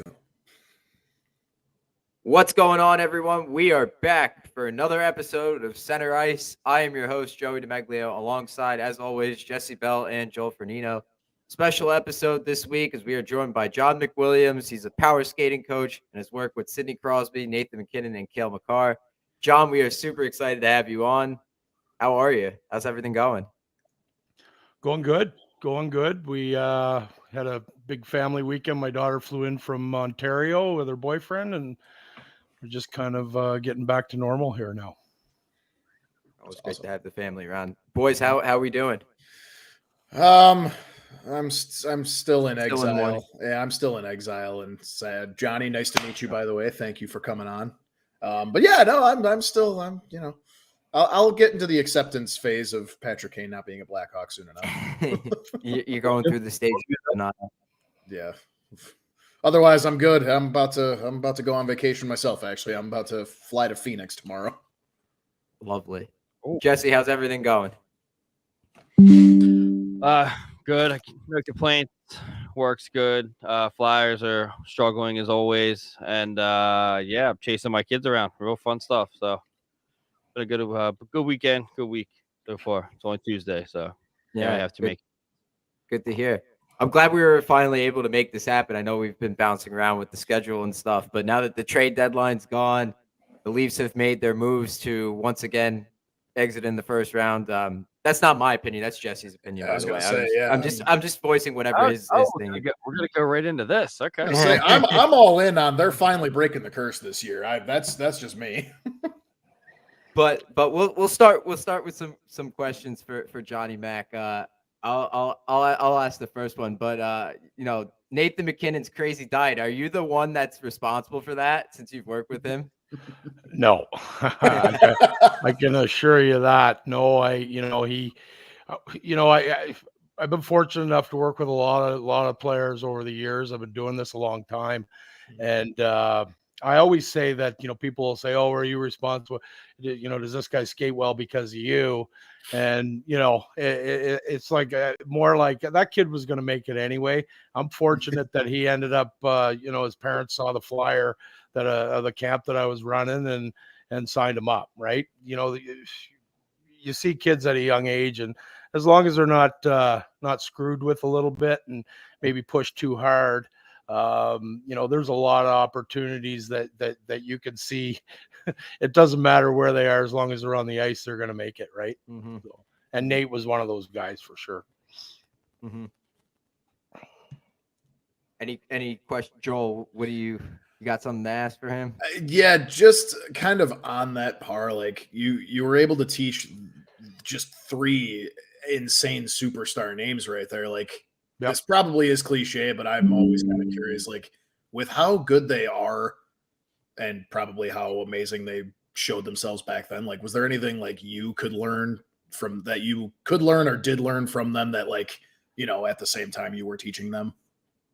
Go. What's going on, everyone? We are back for another episode of Center Ice. I am your host, Joey DeMaglio, alongside, as always, Jesse Bell and Joel Fernino. Special episode this week as we are joined by John McWilliams. He's a power skating coach and has worked with Sidney Crosby, Nathan McKinnon, and Cale Makar. John, we are super excited to have you on. How are you? How's everything going? Going good. We had a big family weekend. My daughter flew in from Ontario with her boyfriend, and we're just kind of getting back to normal here now. Always great to have the family around. Boys, how are we doing? I'm still in exile. I'm still in exile and sad. Johnny, nice to meet you, by the way. Thank you for coming on. But yeah, no, I'll get into the acceptance phase of Patrick Kane not being a Blackhawk soon enough. You're going through the stage. Yeah. Otherwise, I'm good. I'm about to go on vacation myself. Actually, I'm about to fly to Phoenix tomorrow. Lovely. Ooh. Jesse, how's everything going? Good. No complaints. Works good. Flyers are struggling as always, and I'm chasing my kids around. Real fun stuff. So. Been a good weekend, good week so far. It's only Tuesday, so I have to make it. Good to hear. I'm glad we were finally able to make this happen. I know we've been bouncing around with the schedule and stuff, but now that the trade deadline's gone, the Leafs have made their moves to once again exit in the first round. That's not my opinion. That's Jesse's opinion. I was going to say, I'm just voicing whatever his thing. We're gonna go right into this. Okay. I'm all in on. They're finally breaking the curse this year. That's just me. But we'll start with some questions for Jonny Mac. I'll ask the first one. But Nathan McKinnon's crazy diet. Are you the one that's responsible for that since you've worked with him? No, I can assure you that. No, I've been fortunate enough to work with a lot of players over the years. I've been doing this a long time, and I always say that, people will say, "Oh, are you responsible? Does this guy skate well because of you?" And, it's like more like that kid was going to make it anyway. I'm fortunate that he ended up, his parents saw the flyer that of the camp that I was running and signed him up. Right. You see kids at a young age, and as long as they're not screwed with a little bit and maybe pushed too hard, there's a lot of opportunities that you can see. It doesn't matter where they are, as long as they're on the ice, they're going to make it, right? Mm-hmm. So, and Nate was one of those guys for sure. Mm-hmm. Any question, Joel? What do you got something to ask for him? Yeah, just kind of on that par. Like you were able to teach just 3 insane superstar names right there. Like. Yep. This probably is cliche, but I'm always kind of curious, like with how good they are and probably how amazing they showed themselves back then. Like, was there anything like you could learn from that you could learn or did learn from them that at the same time you were teaching them?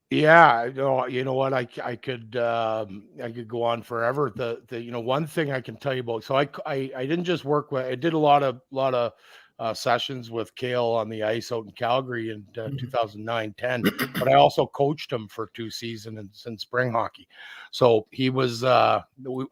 Yeah, you know what? I could go on forever. The one thing I can tell you about. So I didn't just work with. I did a lot of sessions with Cale on the ice out in Calgary in 2009-10, but I also coached him for 2 seasons in spring hockey. So he was. I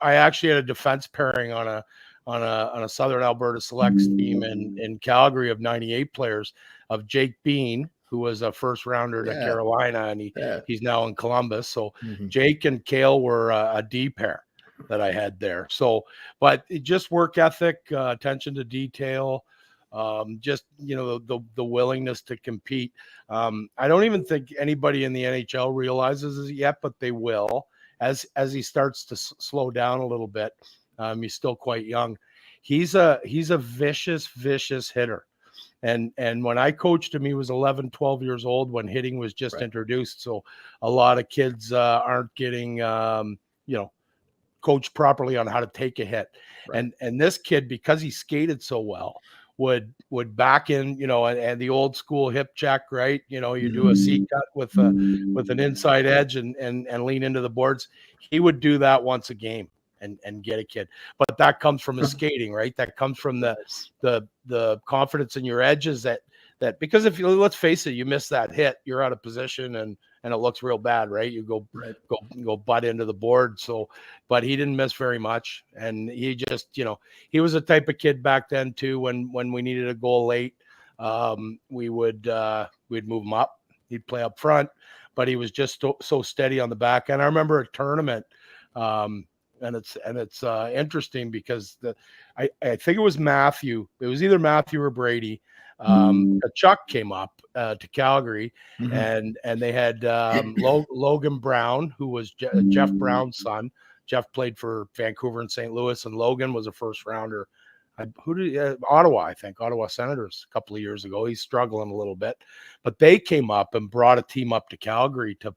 actually had a defense pairing on a Southern Alberta Selects team in Calgary of 98 players of Jake Bean, who was a first rounder to Carolina, and he's now in Columbus. So Jake and Cale were a D pair that I had there. So, but just work ethic, attention to detail. Just the willingness to compete. I don't even think anybody in the NHL realizes it yet, but they will as he starts to slow down a little bit. He's still quite young. He's a vicious hitter. And when I coached him, he was 11, 12 years old when hitting was just introduced. So a lot of kids aren't getting coached properly on how to take a hit. Right. And this kid, because he skated so well, would back in, and the old school hip check, right? You do a C cut with an inside edge and lean into the boards. He would do that once a game and get a kid. But that comes from his skating, right? That comes from the confidence in your edges that because if you, let's face it, you miss that hit, you're out of position and it looks real bad, right? You go butt into the board. So, but he didn't miss very much, and he just, he was the type of kid back then too. When we needed a goal late, we'd move him up. He'd play up front, but he was just so steady on the back. And I remember a tournament, and it's interesting because I think it was Matthew. It was either Matthew or Brady. Chuck came up to Calgary, and they had Logan Brown, who was Jeff Brown's son. Jeff played for Vancouver and St. Louis, and Logan was a first rounder. Ottawa, I think, Ottawa Senators a couple of years ago. He's struggling a little bit, but they came up and brought a team up to Calgary to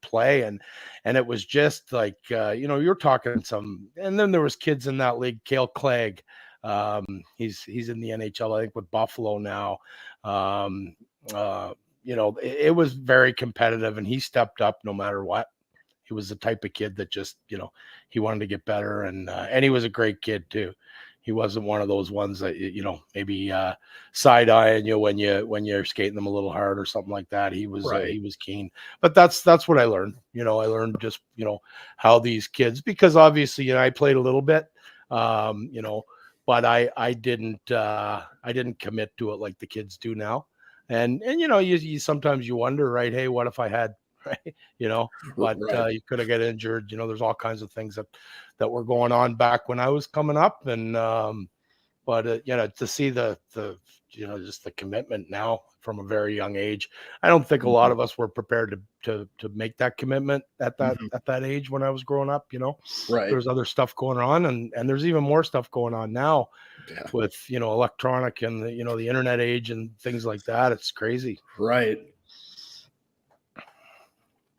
play, and it was just like you're talking some. And then there was kids in that league, Cale Clegg. He's in the NHL, I think, with Buffalo now. It was very competitive, and he stepped up no matter what. He was the type of kid that just, he wanted to get better, and he was a great kid too. He wasn't one of those ones that, maybe side eyeing you when you're skating them a little hard or something like that. He was he was keen. But that's what I learned. I learned just, how these kids, because obviously, I played a little bit, but I didn't commit to it like the kids do now. And you sometimes you wonder, right? Hey, what if I had, right? But you could have got injured. There's all kinds of things that were going on back when I was coming up. And but to see the just the commitment now from a very young age, I don't think a lot of us were prepared to make that commitment at that age when I was growing up. There's other stuff going on, and there's even more stuff going on now with electronic and the internet age and things like that. It's crazy. Right.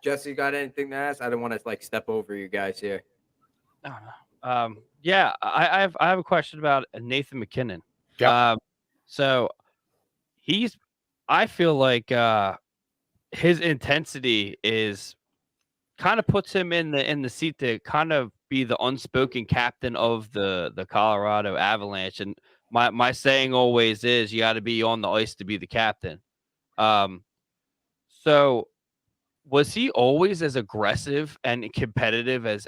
Jesse, you got anything to ask? I don't want to step over you guys here. Yeah, I have a question about Nathan McKinnon. Yeah. So I feel like his intensity is kind of puts him in the seat to kind of be the unspoken captain of the Colorado Avalanche. And my saying always is you got to be on the ice to be the captain. So was he always as aggressive and competitive as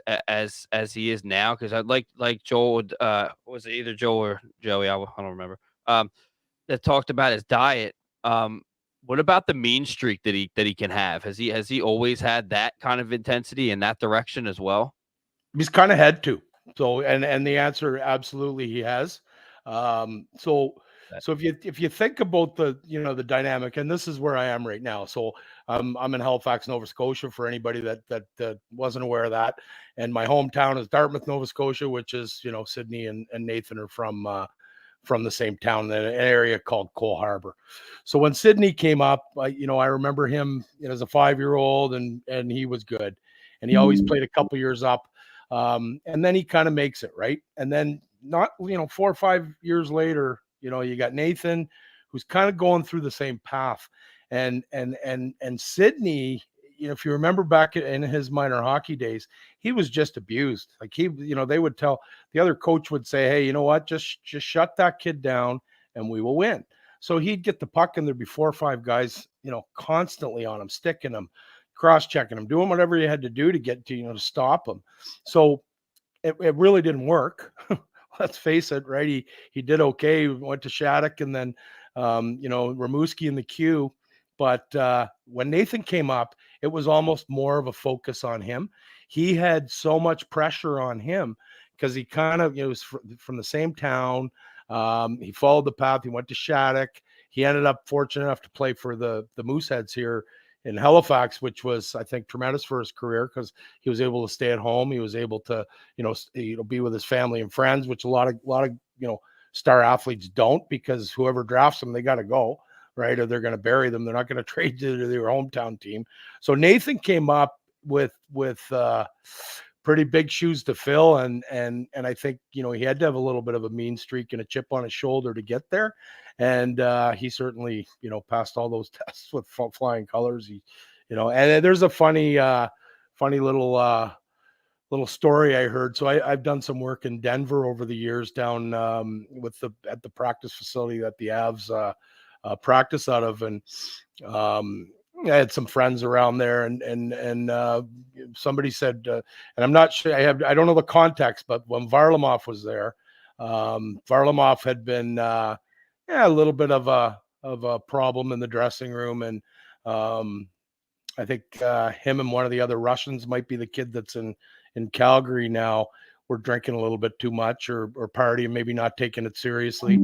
he is now? Because I'd like Joel, was it either Joel or Joey? I don't remember. That talked about his diet. What about the mean streak that he can have? Has he always had that kind of intensity in that direction as well? He's kind of had to. So and the answer, absolutely, he has. So if you think about the dynamic, and this is where I am right now. So I'm in Halifax, Nova Scotia, for anybody that wasn't aware of that. And my hometown is Dartmouth, Nova Scotia, which is, Sydney and Nathan are from the same town, an area called Cole Harbor. So when Sydney came up, I remember him as a 5-year-old, and he was good, and he always played a couple years up. And then he kind of makes it, right. And then not, 4 or 5 years later, you got Nathan, who's kind of going through the same path, and Sydney, if you remember back in his minor hockey days, he was just abused. Like they would tell, the other coach would say, hey, you know what, just shut that kid down and we will win. So he'd get the puck and there'd be 4 or 5 guys, constantly on him, sticking him, cross-checking him, doing whatever you had to do to get to, to stop him. So it really didn't work. Let's face it, right? He did okay. He went to Shattuck and then, Rimouski in the queue. But when Nathan came up, it was almost more of a focus on him. He had so much pressure on him because he kind of, was from the same town. He followed the path. He went to Shattuck. He ended up fortunate enough to play for the Mooseheads here in Halifax, which was, I think, tremendous for his career because he was able to stay at home. He was able to, be with his family and friends, which a lot of star athletes don't, because whoever drafts them, they got to go, right? Or they're going to bury them. They're not going to trade to their hometown team. So Nathan came up with pretty big shoes to fill, and I think he had to have a little bit of a mean streak and a chip on his shoulder to get there, and he certainly passed all those tests with flying colors. And there's a funny little story I heard. So I've done some work in Denver over the years down at the practice facility that the Avs practice out of, and I had some friends around there, and somebody said, and I'm not sure, I don't know the context, but when Varlamov was there, Varlamov had been a little bit of a problem in the dressing room, and I think him and one of the other Russians, might be the kid that's in Calgary now, were drinking a little bit too much or partying, maybe not taking it seriously.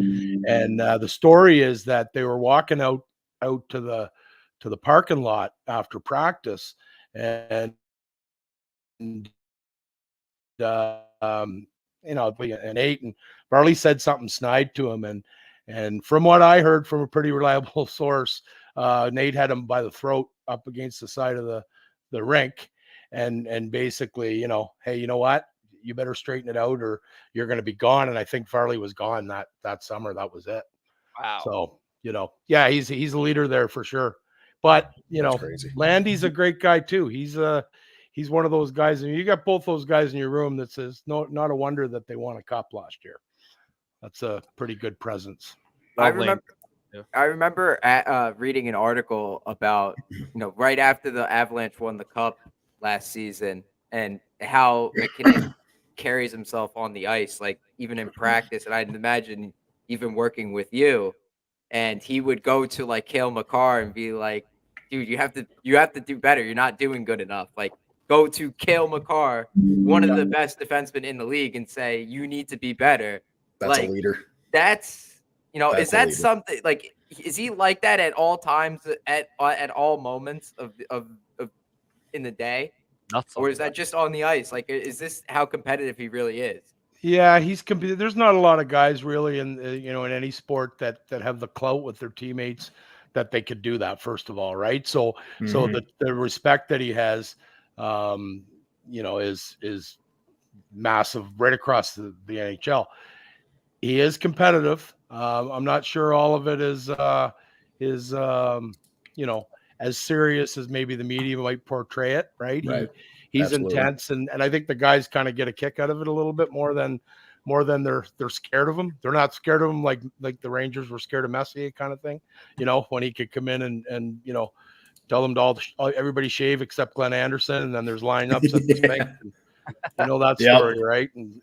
And the story is that they were walking out to the parking lot after practice, and and ate, and Varley said something snide to him, and from what I heard from a pretty reliable source, Nate had him by the throat up against the side of the rink, and basically, hey, you know what? You better straighten it out or you're going to be gone. And I think Varley was gone that summer. That was it. Wow. So, he's a leader there for sure. But, Landy's a great guy too. He's one of those guys, and you got both those guys in your room that says, no, not a wonder that they won a cup last year. That's a pretty good presence. I remember reading an article about, right after the Avalanche won the cup last season, and how McKinnon carries himself on the ice, like even in practice. And I'd imagine even working with you, and he would go to like Cale Makar and be like, dude, you have to do better. You're not doing good enough. Like, go to Cale Makar, one of the best defensemen in the league, and say, you need to be better. That's a leader. That's, is that something, like, is he like that at all times, at all moments of in the day? Or is that just on the ice? Like, is this how competitive he really is? Yeah, he's competitive. There's not a lot of guys really in any sport that have the clout with their teammates that they could do that, first of all, right? So so the respect that he has is massive right across the NHL. He is competitive. I'm not sure all of it is as serious as maybe the media might portray it, right? Right. He's Absolutely. intense, and I think the guys kind of get a kick out of it a little bit more than they're scared of him. They're not scared of him like the Rangers were scared of Messier, kind of thing. When he could come in and tell them to everybody shave except Glenn Anderson, and then there's lineups at the Sphinx. And, that story, right? And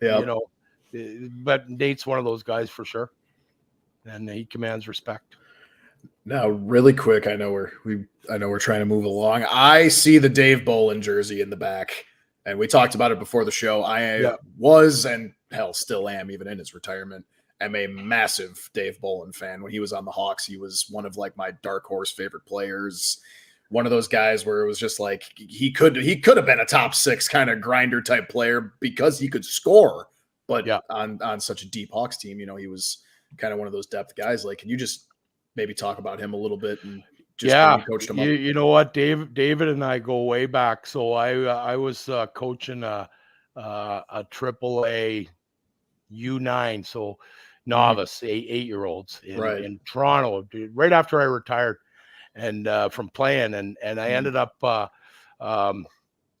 but Nate's one of those guys for sure, and he commands respect. Now, really quick, I know we're trying to move along. I see the Dave Bolin jersey in the back, and we talked about it before the show. I was, and hell, still am, even in his retirement, am a massive Dave Bolin fan. When he was on the Hawks, he was one of like my dark horse favorite players. One of those guys where it was just like he could have been a top 6 kind of grinder type player because he could score, but on such a deep Hawks team, he was kind of one of those depth guys. Like, can you just maybe talk about him a little bit and just coached him up? You know what, David and I go way back. So I was coaching a AAA U9, so novice 8-year-olds in Toronto, right after I retired and from playing, and I ended up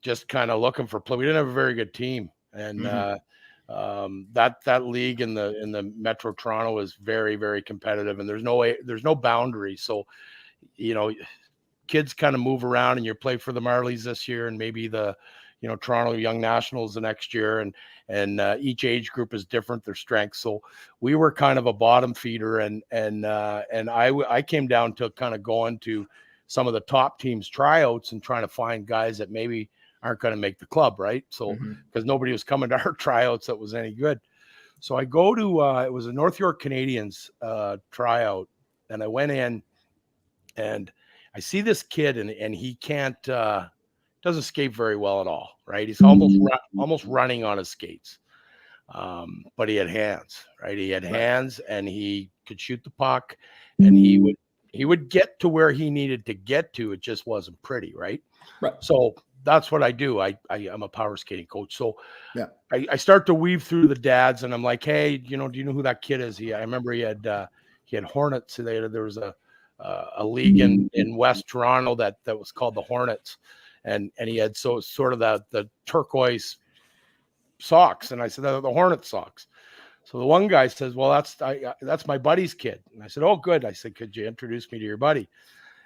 just kind of looking for play. We didn't have a very good team, and that league in the Metro Toronto is very, very competitive, and there's no boundaries. So, kids kind of move around, and you play for the Marlies this year, and maybe the, Toronto Young Nationals the next year, and each age group is different, their strengths. So we were kind of a bottom feeder, and I came down to kind of going to some of the top teams tryouts and trying to find guys that maybe aren't going to make the club, right? So because nobody was coming to our tryouts that was any good. So I go to it was a North York Canadiens tryout, and I went in, and I see this kid, and he can't doesn't skate very well at all, right? He's almost running on his skates, but he had hands, right? He had hands, and he could shoot the puck, and he would get to where he needed to get to. It just wasn't pretty, right? So that's what I do. I'm a power skating coach. So I start to weave through the dads, and I'm like, hey, do you know who that kid is? I remember he had Hornets. There was a league in West Toronto that was called the Hornets, and he had sort of the turquoise socks, and I said, the Hornet socks. So the one guy says, well, that's my buddy's kid, and I said, oh, good. I said, could you introduce me to your buddy?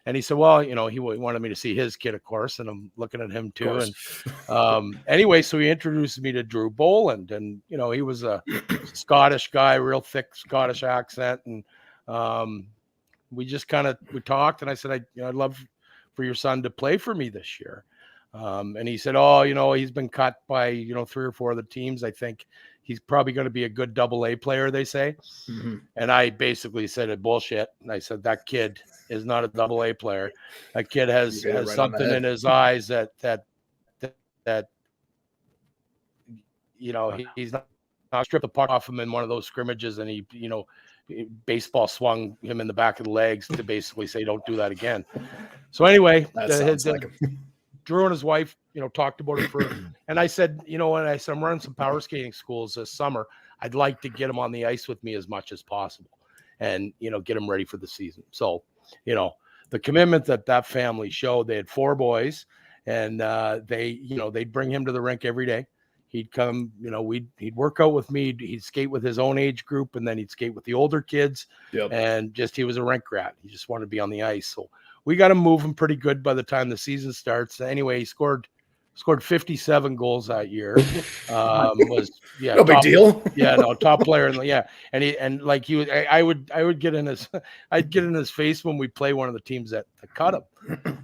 And he said, well, he wanted me to see his kid, of course, and I'm looking at him too. And anyway, so he introduced me to Drew Boland, and he was a Scottish guy, real thick Scottish accent, and we just we talked, and I said, I'd love for your son to play for me this year. And he said, oh, he's been cut by 3 or 4 of the teams. I think he's probably going to be a good AA player, they say. Mm-hmm. And I basically said, bullshit. And I said, that kid is not a AA player. That kid has something in his eyes that he's not stripped the puck off him in one of those scrimmages, and he baseball swung him in the back of the legs to basically say, don't do that again. So anyway, Drew and his wife, talked about it and I said, I'm running some power skating schools this summer. I'd like to get him on the ice with me as much as possible and, get him ready for the season. So, the commitment that family showed, they had 4 boys, and they'd bring him to the rink every day. He'd come, he'd work out with me. He'd skate with his own age group, and then he'd skate with the older kids. Yep. And he was a rink rat. He just wanted to be on the ice. So we got him moving pretty good by the time the season starts. Anyway, he scored 57 goals that year. No big deal. Top player. I would get in his face when we play one of the teams that cut him.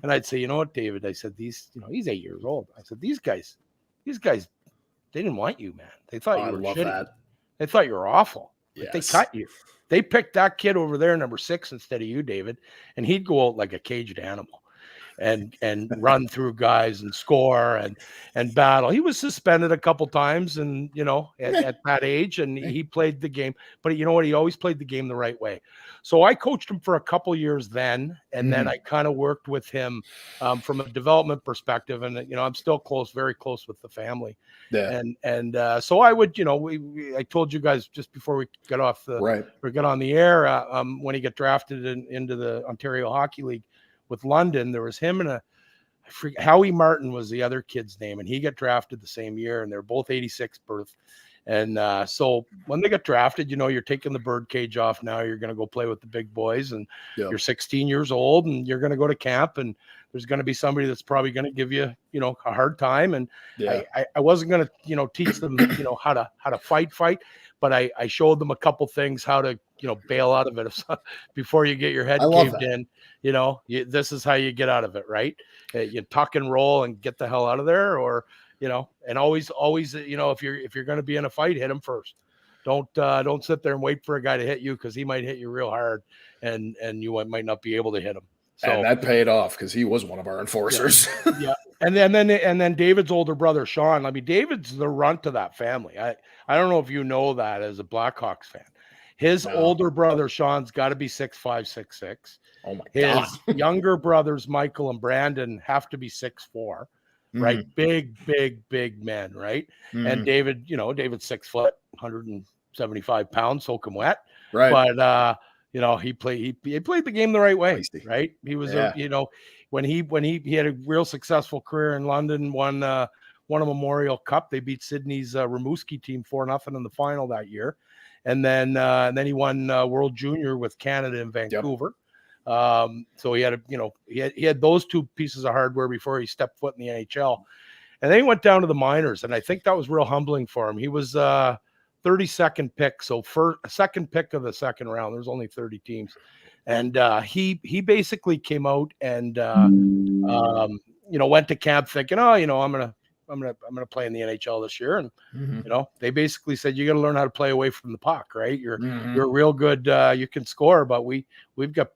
And I'd say, you know what, David? I said, he's 8 years old. I said, these guys, they didn't want you, man. They thought you were shitty. That. They thought you were awful. Yes. They cut you. They picked that kid over there, number 6, instead of you, David, and he'd go out like a caged animal and run through guys and score and battle. He was suspended a couple times, and at that age, and he played the game. But you know what? He always played the game the right way. So I coached him for a couple years then, and then I kind of worked with him from a development perspective. And I'm still very close with the family. Yeah. And so I would, I told you guys just before we got off or got on the air, when he got drafted into the Ontario Hockey League with London, there was him and Howie Martin was the other kid's name, and he got drafted the same year, and they're both 86 birth. And so when they got drafted, you're taking the bird cage off now. You're going to go play with the big boys, and you're 16 years old, and you're going to go to camp, and there's going to be somebody that's probably going to give you, a hard time. And I wasn't going to, teach them, how to fight, but I showed them a couple things, how to, bail out of it before you get your head caved in. This is how you get out of it, right? You tuck and roll and get the hell out of there, or and always, if you're going to be in a fight, hit him first. Don't sit there and wait for a guy to hit you, because he might hit you real hard, and you might not be able to hit him. So, and that paid off, because he was one of our enforcers. Yeah. And then David's older brother, Sean. I mean, David's the runt of that family. I don't know if you know that as a Blackhawks fan. His older brother, Sean's got to be 6'5", 6'6". Oh my God. His younger brothers, Michael and Brandon, have to be 6'4". Right. Big men. Right. And David, David's 6 foot, 175 pounds, soaking wet. Right. But, he played the game the right way. Right. He was, when he had a real successful career in London, won a Memorial Cup. They beat Sydney's Rimouski team 4-0 in the final that year. And then he won World Junior with Canada in Vancouver. Yep. So he had he had those 2 pieces of hardware before he stepped foot in the NHL, and then he went down to the minors, and I think that was real humbling for him. He was 32nd pick, so for a second pick of the second round. There's only 30 teams, and he basically came out and went to camp thinking, I'm gonna play in the NHL this year, and they basically said, you got to learn how to play away from the puck, right? You're real good, you can score, but we've got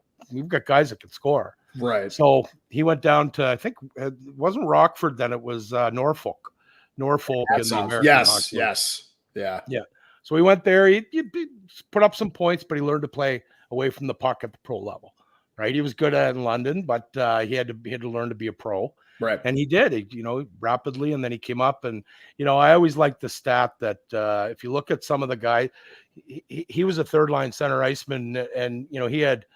guys that can score, right? So he went down to, I think it wasn't Rockford then, it was Norfolk in the American Hockey League. Yeah. So he went there. He put up some points, but he learned to play away from the puck at the pro level, right? He was good at it in London, but he had to learn to be a pro. Right. And he did, rapidly. And then he came up, and, I always like the stat that if you look at some of the guys, he was a third line center iceman, and, he had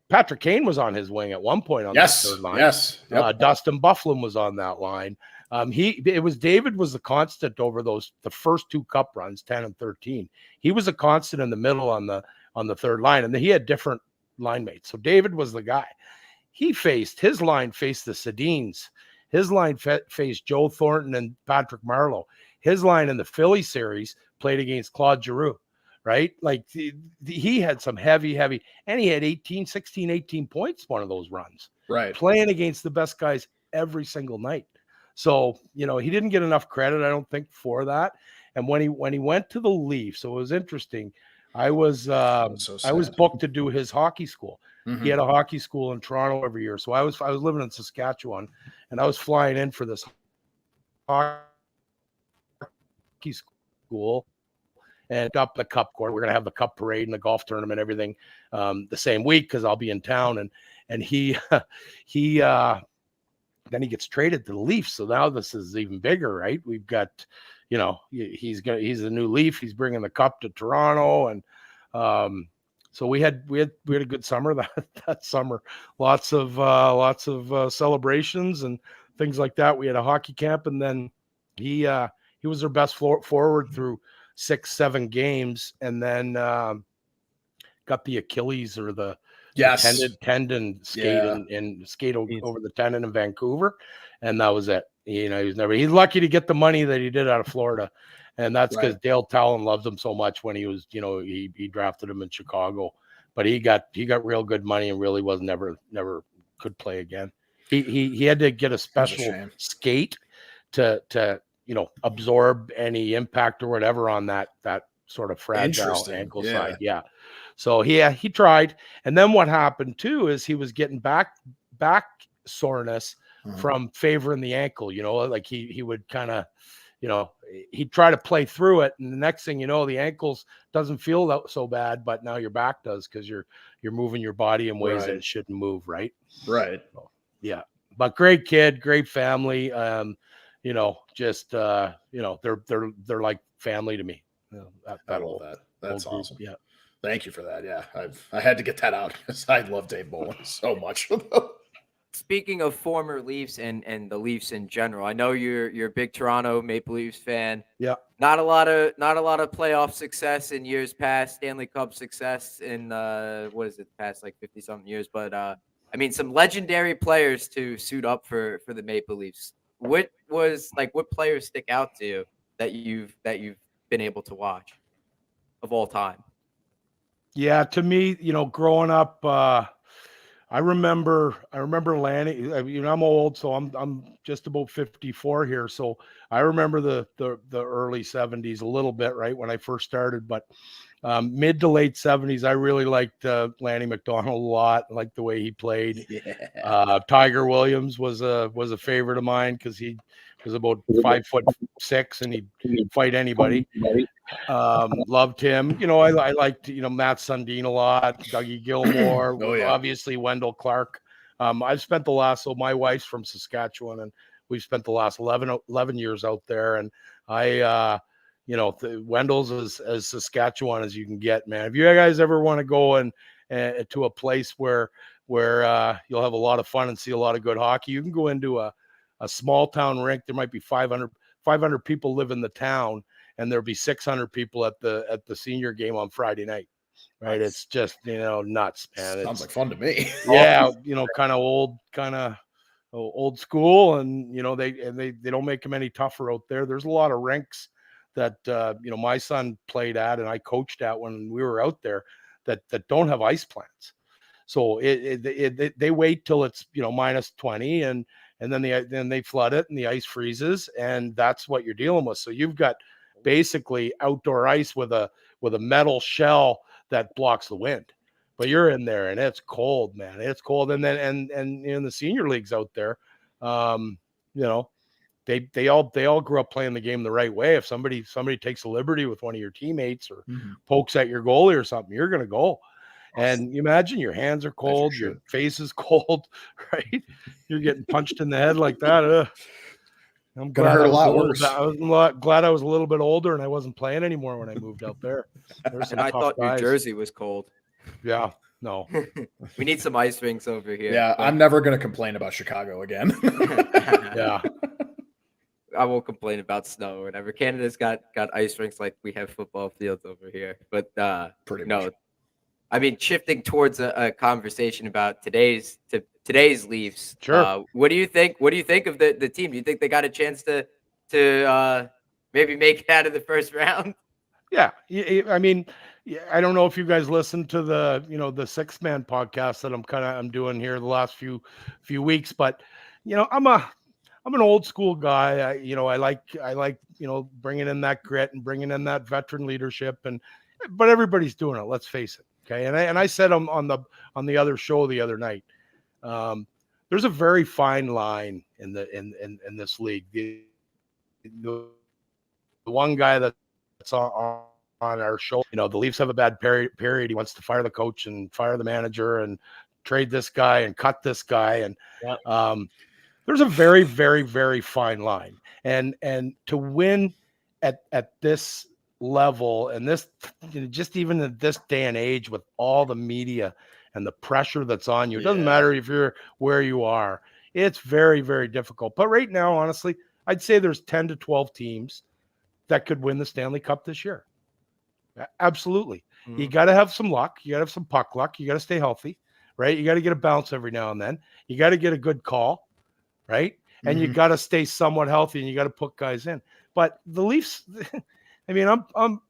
Patrick Kane was on his wing at one point on that third line. Yes. Yep. Dustin Byfuglien was on that line. David was the constant over the first 2 cup runs, 10 and 13. He was a constant in the middle on the third line, and he had different line mates. So David was the guy. his line faced the Sedins. His line faced Joe Thornton and Patrick Marleau. His line in the Philly series played against Claude Giroux, right? Like he had some heavy, and he had 18 points one of those runs. Right. Playing against the best guys every single night. So, you know, he didn't get enough credit, I don't think, for that. And when he went to the Leafs, so it was interesting. I was booked to do his hockey school. Mm-hmm. He had a hockey school in Toronto every year. So I was living in Saskatchewan, and I was flying in for this hockey school and up the cup court. We're going to have the cup parade and the golf tournament, everything the same week because I'll be in town. And he then he gets traded to the Leafs. So now this is even bigger, right? We've got, you know, he's a new Leaf. He's bringing the cup to Toronto, and so we had a good summer that summer. Lots of celebrations and things like that. We had a hockey camp, and then he was their best forward through 6-7 games, and then got the Achilles or the tendon skate and skate over the tendon in Vancouver, and that was it. You know, he's lucky to get the money that he did out of Florida, and that's because Dale Talon loved him so much when he was, you know, he drafted him in Chicago, but he got real good money and really was never could play again. He had to get a special skate to you know, absorb any impact or whatever on that sort of fragile ankle side. Yeah. So he tried. And then what happened too is he was getting back soreness from favoring the ankle, you know, like he would kind of, you know, he'd try to play through it. And the next thing you know, the ankles doesn't feel so bad, but now your back does because you're moving your body in ways that it shouldn't move. Right. Right. So, yeah. But great kid, great family. You know, just you know, they're like family to me. You know, I love that. That's awesome. Yeah. Thank you for that. Yeah. I had to get that out because I love Dave Bolin so much. Speaking of former Leafs and the Leafs in general, I know you're a big Toronto Maple Leafs fan. Yeah. Not a lot of playoff success in years past, Stanley Cup success in past like 50-something years, but I mean some legendary players to suit up for the Maple Leafs. What players stick out to you that you've been able to watch of all time? Yeah, to me, you know, growing up, I remember Lanny. You know, I'm old, so I'm just about 54 here. So I remember the early 70s a little bit, right, when I first started. But mid to late 70s, I really liked Lanny McDonald a lot. I liked the way he played. Yeah. Tiger Williams was a favorite of mine because he was about 5'6" and he'd fight anybody. Loved him. You know, I liked, you know, Matt Sundin a lot, Dougie Gilmore, obviously Wendell Clark. I've spent my wife's from Saskatchewan, and we've spent the last 11 years out there. And you know, Wendell's as Saskatchewan as you can get, man. If you guys ever want to go and to a place where you'll have a lot of fun and see a lot of good hockey, you can go into a small town rink. There might be 500 people live in the town, and there'll be 600 people at the senior game on Friday night. Right. It's just, you know, nuts, man. Sounds like fun to me. Yeah. You know, kind of old school, and, you know, they don't make them any tougher out there. There's a lot of rinks that, you know, my son played at and I coached at when we were out there that don't have ice plants. So they wait till it's, you know, minus 20 and then they flood it and the ice freezes, and that's what you're dealing with. So you've got basically outdoor ice with a metal shell that blocks the wind, but you're in there and it's cold, man. It's cold. And then and in the senior leagues out there, you know, they all grew up playing the game the right way. If somebody takes a liberty with one of your teammates or pokes at your goalie or something, you're gonna go. And you imagine your hands are cold, your face is cold, right? You're getting punched in the head like that. I'm glad I was glad I was a little bit older and I wasn't playing anymore when I moved out there. And I thought New Jersey was cold. Yeah, no. We need some ice rinks over here. Yeah, I'm never going to complain about Chicago again. Yeah. I won't complain about snow or whatever. Canada's got ice rinks like we have football fields over here. But pretty much. I mean, shifting towards a conversation about today's today's Leafs. Sure. What do you think? What do you think of the team? Do you think they got a chance to maybe make it out of the first round? Yeah. I mean, I don't know if you guys listened to the 6-man podcast that I'm doing here the last few weeks, but I'm an old school guy. I like bringing in that grit and bringing in that veteran leadership, but everybody's doing it. Let's face it. Okay. And I said on the other show the other night, there's a very fine line in this league. The one guy that's on our show, the Leafs have a bad period. He wants to fire the coach and fire the manager and trade this guy and cut this guy. And there's a very, very, very fine line. And to win at this level and this, just even at this day and age with all the media and the pressure that's on you, it doesn't matter if you're where you are. It's very, very difficult. But right now, honestly, I'd say there's 10 to 12 teams that could win the Stanley Cup this year. Absolutely. Mm-hmm. You got to have some luck. You got to have some puck luck. You got to stay healthy, right? You got to get a bounce every now and then. You got to get a good call, right? And you got to stay somewhat healthy, and you got to put guys in. But the Leafs, I mean, I'm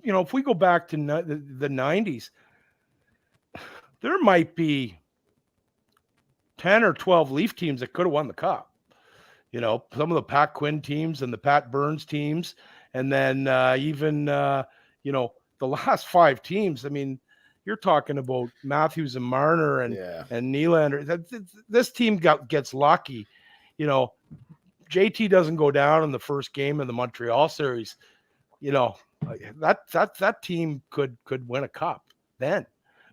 if we go back to the 90s, there might be 10 or 12 Leaf teams that could have won the Cup. Some of the Pat Quinn teams and the Pat Burns teams, and then even the last 5 teams. I mean, you're talking about Matthews and Marner and Nylander. This team gets lucky. JT doesn't go down in the first game of the Montreal series. That team could win a cup then.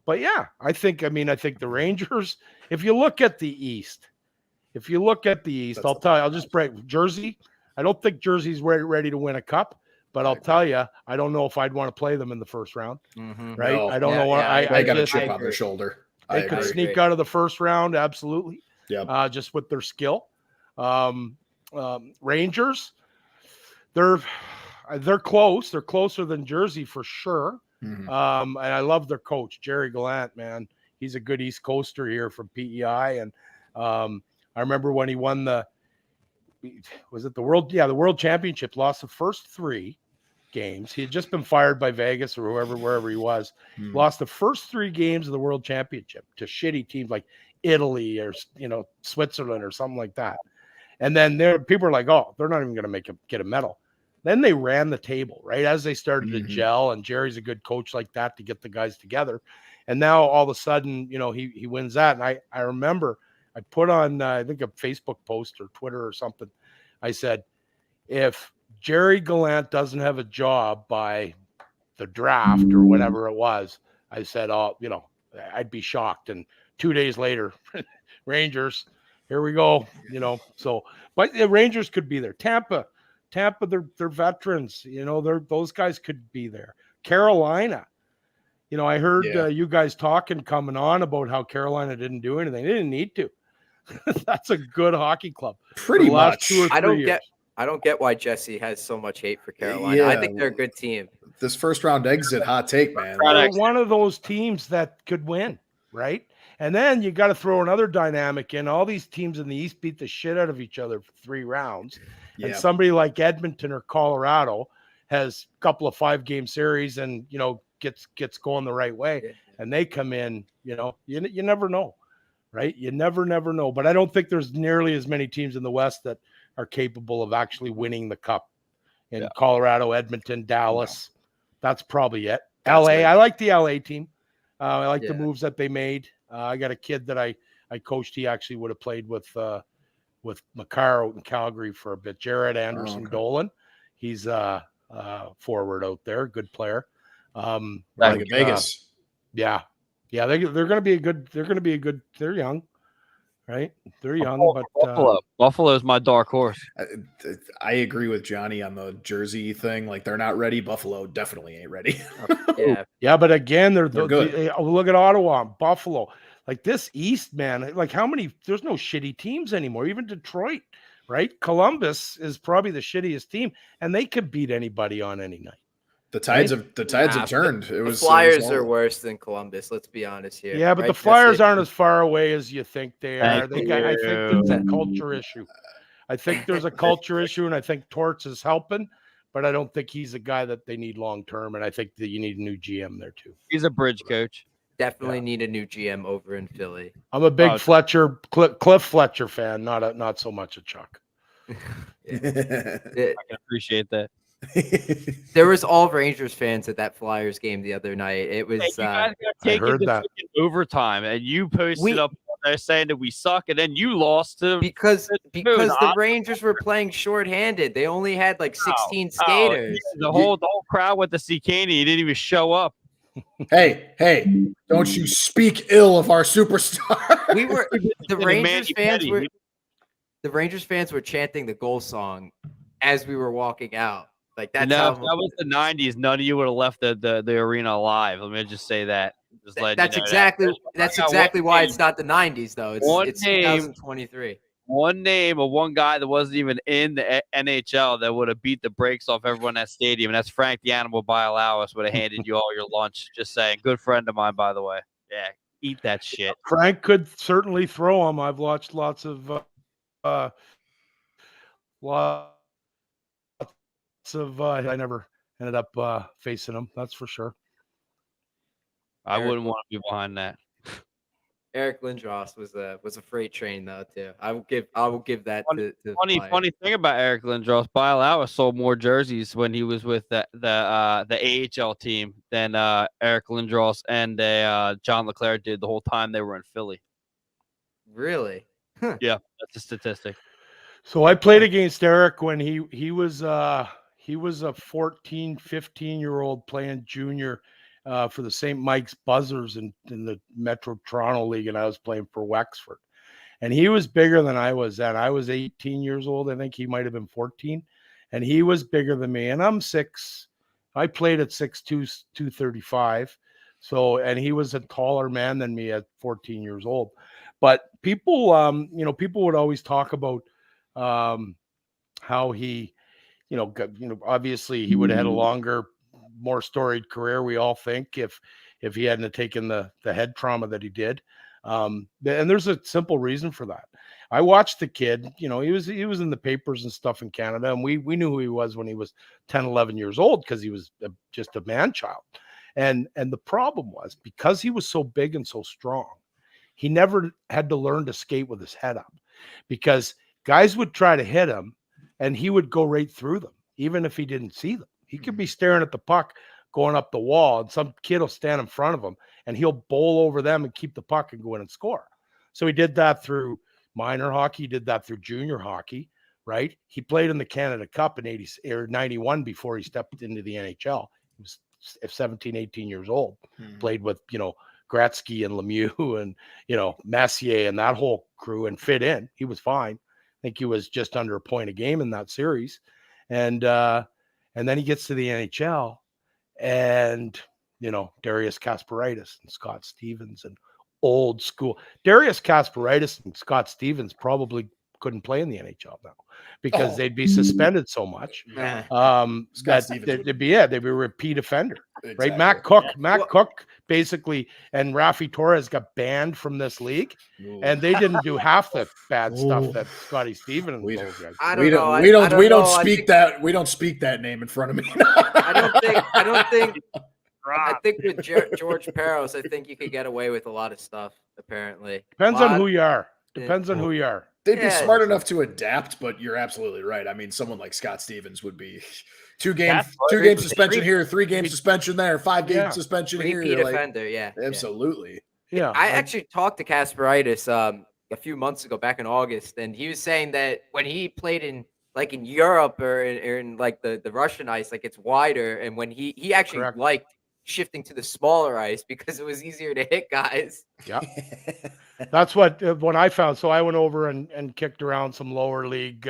But I think the Rangers, if you look at the East, I'll just break Jersey. I don't think Jersey's ready to win a cup, but I'll tell you, I don't know if I'd want to play them in the first round. Mm-hmm. Right? No. I don't know what I got a chip on their shoulder. They could sneak out of the first round, absolutely. Yeah. Just with their skill. Rangers, they're close. They're closer than Jersey for sure. Mm-hmm. And I love their coach, Jerry Gallant, man. He's a good East Coaster here from PEI. And I remember when he won the World Championship, lost the first 3 games. He had just been fired by Vegas or wherever he was. Lost the first 3 games of the World Championship to shitty teams like Italy or Switzerland or something like that. And then people are like, oh, they're not even going to get a medal. Then they ran the table, right? As they started to gel, and Jerry's a good coach like that to get the guys together. And now all of a sudden, he wins that. And I remember I put on, I think a Facebook post or Twitter or something. I said, if Jerry Gallant doesn't have a job by the draft or whatever it was, I said, I'd be shocked. And 2 days later, Rangers, here we go, so, but the Rangers could be there. Tampa, they're veterans, those guys could be there. Carolina, I heard you guys coming on about how Carolina didn't do anything. They didn't need to. That's a good hockey club. Pretty much. 2 or 3 years. I don't get why Jesse has so much hate for Carolina. I think they're a good team. This first round exit, hot take, man. They're one of those teams that could win, right? And then you got to throw another dynamic in. All these teams in the East beat the shit out of each other for 3 rounds. And somebody like Edmonton or Colorado has a couple of 5-game series and, gets going the right way. And they come in, you never know, right? You never know. But I don't think there's nearly as many teams in the West that are capable of actually winning the cup. In Colorado, Edmonton, Dallas, that's probably it. LA, I like the LA team. I like the moves that they made. I got a kid that I coached. He actually would have played with Makar out in Calgary for a bit. Jared Anderson Dolan. He's forward out there, good player. Like Vegas. They're going to be a good. They're young, right? They're young, but Buffalo is my dark horse. I agree with Johnny on the Jersey thing. Like, they're not ready. Buffalo definitely ain't ready. But again, they're good. Look at Ottawa, Buffalo. Like this East, man. Like how many? There's no shitty teams anymore. Even Detroit, right? Columbus is probably the shittiest team, and they could beat anybody on any night. The tides have turned. It The was Flyers are worse than Columbus. Let's be honest here. Yeah, but right, the Flyers Jesse? aren't as far away as you think they are. Thank I think there's a you. culture issue. I think there's a culture issue, and I think Torts is helping, but I don't think he's a guy that they need long term. And I think that you need a new GM there too. He's a bridge coach. Definitely need a new GM over in Philly. I'm a big Cliff Fletcher fan, not so much a Chuck. I can appreciate that. There was all Rangers fans at that Flyers game the other night. It was Hey, you guys got taken heard to that. freaking overtime, and you posted up there saying that we suck, and then you lost to because the Rangers were playing shorthanded. They only had like 16 skaters. The whole crowd went to see Caney. He didn't even show up. Hey, don't you speak ill of our superstar. We were the Rangers fans were chanting the goal song as we were walking out. Like that's if that was the 90s, none of you would have left the arena alive. Let me just say that. That's exactly why it's not the 90s though. It's 2023. One name of one guy that wasn't even in the NHL that would have beat the brakes off everyone in that stadium, and that's Frank the Animal Bialowis would have handed you all your lunch. Just saying. Good friend of mine, by the way. Yeah, eat that shit. Frank could certainly throw him. I've watched lots of I never ended up facing him. That's for sure. I wouldn't want to be behind that. Eric Lindros was a freight train though too. I will give that to funny thing about Eric Lindros. Bialowis sold more jerseys when he was with the AHL team than Eric Lindros and John Leclerc did the whole time they were in Philly. Really? Yeah, that's a statistic. So I played against Eric when he was a 14, 15-year-old playing junior for the St. Mike's Buzzers in the Metro Toronto League, and I was playing for Wexford. And he was bigger than I was then. I was 18 years old. I think he might have been 14. And he was bigger than me. And I'm 6. I played at 6'2", 235. So, and he was a taller man than me at 14 years old. But people would always talk about how he, obviously he would have had a longer, more storied career, we all think, if he hadn't taken the head trauma that he did. And there's a simple reason for that. I watched the kid, he was in the papers and stuff in Canada, and we knew who he was when he was 10, 11 years old, because he was just a man child. And the problem was, because he was so big and so strong, he never had to learn to skate with his head up, because guys would try to hit him and he would go right through them, even if he didn't see them. He could be staring at the puck going up the wall, and some kid will stand in front of him and he'll bowl over them and keep the puck and go in and score. So he did that through minor hockey. He did that through junior hockey, right? He played in the Canada Cup in 91 before he stepped into the NHL. He was 17, 18 years old, played with, Gretzky and Lemieux and, Messier and that whole crew, and fit in. He was fine. I think he was just under a point a game in that series. And then he gets to the NHL, and, Darius Kasparaitis and Scott Stevens and old school. Darius Kasparaitis and Scott Stevens probably couldn't play in the NHL now, because they'd be suspended so much. They'd be a repeat offender, exactly. Right? Matt Cook basically, and Rafi Torres got banned from this league. Ooh. And they didn't do half the bad stuff that Scotty Stevens. We don't speak that name in front of me. I think with George Peros, I think you could get away with a lot of stuff. Apparently, depends on who you are. Depends on who you are. They'd be smart enough to adapt, but you're absolutely right. I mean, someone like Scott Stevens would be 2 game suspension here, 3 game suspension there, 5 game suspension here. Repeat offender, yeah. Absolutely. Yeah. I actually talked to Kasparaitis a few months ago, back in August, and he was saying that when he played in Europe or in the Russian ice, it's wider, and when he actually liked shifting to the smaller ice because it was easier to hit guys. Yeah. That's what I found. So I went over and kicked around some lower league,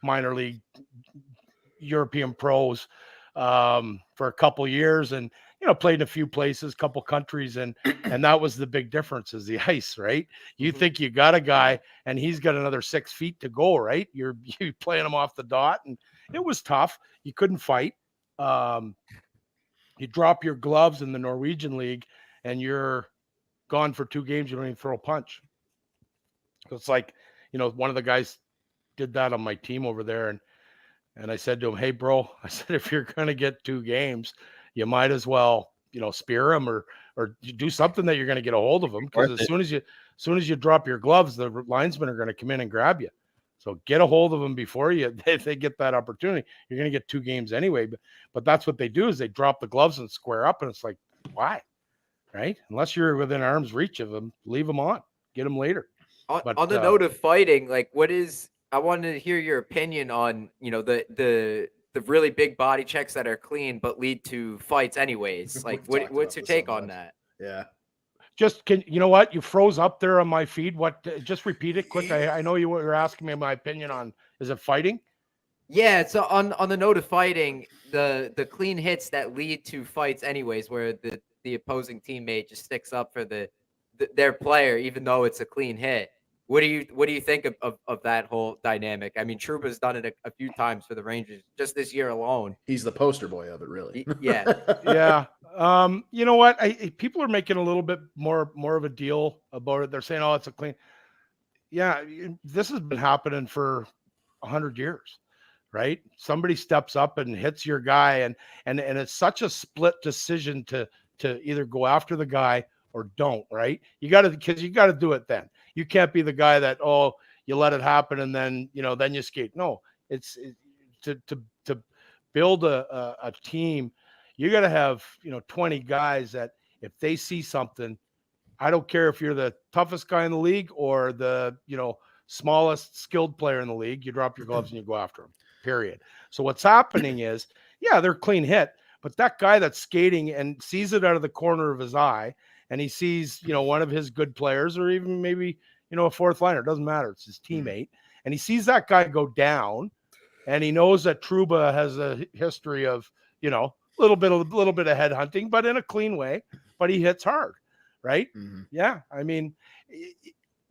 minor league European pros for a couple years, and played in a few places, couple countries, and that was the big difference, is the ice, right? You think you got a guy and he's got another 6 feet to go, right? You're playing him off the dot, and it was tough. You couldn't fight. You drop your gloves in the Norwegian league and you're gone for 2 games. You don't even throw a punch. So it's like, one of the guys did that on my team over there. And I said to him, hey, bro, I said, if you're going to get 2 games, you might as well, spear him or do something that you're going to get a hold of him. Because as soon as you drop your gloves, the linesmen are going to come in and grab you. So get a hold of them before they get that opportunity. You're going to get 2 games anyway. But that's what they do is they drop the gloves and square up. And it's like, why? Right? Unless you're within arm's reach of them, leave them on. Get them later. On the note of fighting, like I wanted to hear your opinion on, the really big body checks that are clean but lead to fights anyways. Like what's your take on that? Yeah. Just you know what? You froze up there on my feed. Just repeat it quick. I know you were asking me my opinion on, is it fighting? Yeah. So on the note of fighting, the clean hits that lead to fights anyways, where the opposing teammate just sticks up for their player, even though it's a clean hit. What do you think of that whole dynamic? I mean, Trouba's done it a few times for the Rangers just this year alone. He's the poster boy of it, really. Yeah. Yeah. You know what? People are making a little bit more of a deal about it. They're saying, oh, it's a clean. Yeah. This has been happening for 100 years, right? Somebody steps up and hits your guy and it's such a split decision to either go after the guy or don't, right? You got to do it then. You can't be the guy that, you let it happen and then, then you skate. No, it's to build a team. You got to have, 20 guys that if they see something, I don't care if you're the toughest guy in the league or the, smallest skilled player in the league, you drop your gloves and you go after them, period. So what's happening is, yeah, they're clean hit, but that guy that's skating and sees it out of the corner of his eye, and he sees, one of his good players or even maybe, a fourth liner, doesn't matter. It's his teammate. And he sees that guy go down and he knows that Trouba has a history of, a little bit of head hunting, but in a clean way, but he hits hard. Right. Mm-hmm. Yeah. I mean,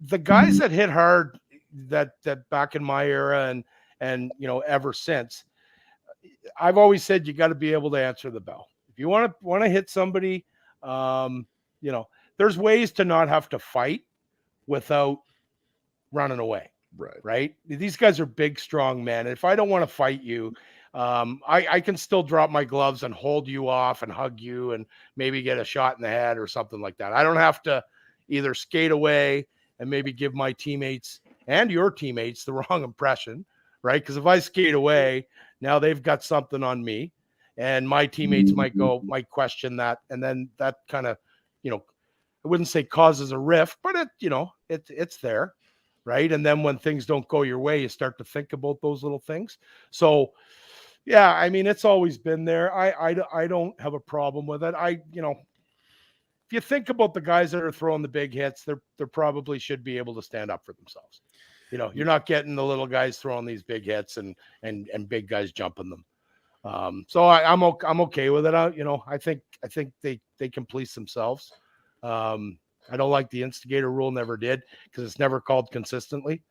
the guys that hit hard that back in my era and, ever since, I've always said, you got to be able to answer the bell. If you want to hit somebody, there's ways to not have to fight without running away. Right. These guys are big, strong men. If I don't want to fight you, I can still drop my gloves and hold you off and hug you and maybe get a shot in the head or something like that. I don't have to either skate away and maybe give my teammates and your teammates the wrong impression. Right. Because if I skate away, now they've got something on me and my teammates might question that. And then that kind of, I wouldn't say causes a rift, but it's there. Right. And then when things don't go your way, you start to think about those little things. So, yeah, I mean, it's always been there. I don't have a problem with it. If you think about the guys that are throwing the big hits, they probably should be able to stand up for themselves. You're not getting the little guys throwing these big hits and big guys jumping them. So I'm okay with it. I think they can police themselves. I don't like the instigator rule, never did, because it's never called consistently.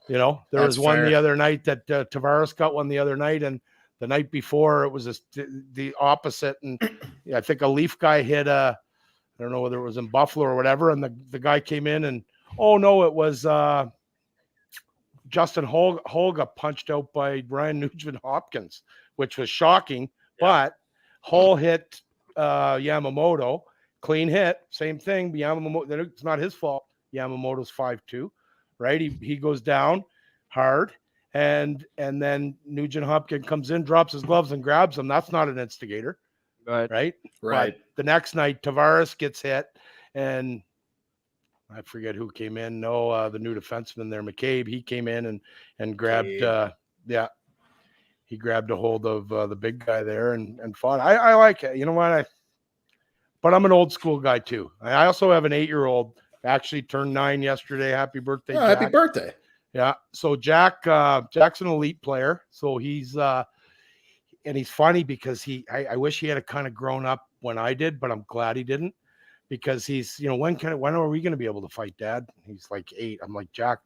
There was one the other night that Tavares got one the other night, and the night before it was the opposite. And I think a Leaf guy hit I don't know whether it was in Buffalo or whatever, and the guy came in and, oh no, it was Justin Hull got punched out by Ryan Nugent-Hopkins, which was shocking, but Hull hit Yamamoto. Clean hit, same thing. Yamamoto, it's not his fault. Yamamoto's 5'2", right? He goes down hard, and then Nugent Hopkins comes in, drops his gloves, and grabs him. That's not an instigator, right? But the next night, Tavares gets hit, and I forget who came in. No, the new defenseman there, McCabe. He came in and grabbed. He grabbed a hold of the big guy there and fought. I like it. You know what? But I'm an old school guy too. I also have an 8-year-old, actually turned 9 yesterday. Happy birthday, Jack. Happy birthday. Yeah. So Jack's an elite player. So he's funny because I wish he had kind of grown up when I did, but I'm glad he didn't, because he's, when are we going to be able to fight, Dad? He's like 8. I'm like, Jack,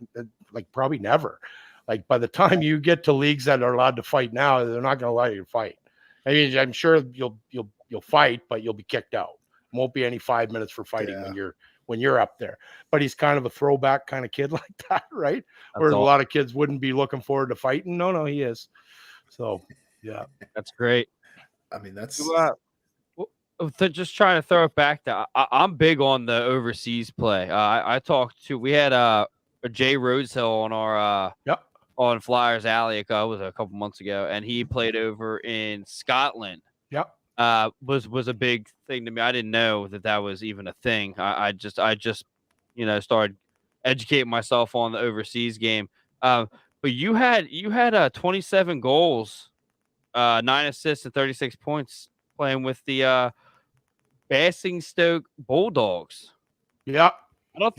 like probably never. Like by the time you get to leagues that are allowed to fight now, they're not going to allow you to fight. I mean, I'm sure you'll fight, but you'll be kicked out. Won't be any 5 minutes for fighting when you're up there. But he's kind of a throwback kind of kid like that, right? Whereas a lot of kids wouldn't be looking forward to fighting. No, he is. So yeah, that's great. I mean, that's just trying to throw it back to. I'm big on the overseas play. I talked to. We had a Jay Rosehill on our on Flyers Alley. It was a couple months ago, and he played over in Scotland. Yep. Was a big thing to me. I didn't know that was even a thing. I just started educating myself on the overseas game. But you had 27 goals, 9 assists, and 36 points playing with the Basingstoke Bulldogs. Yeah, I don't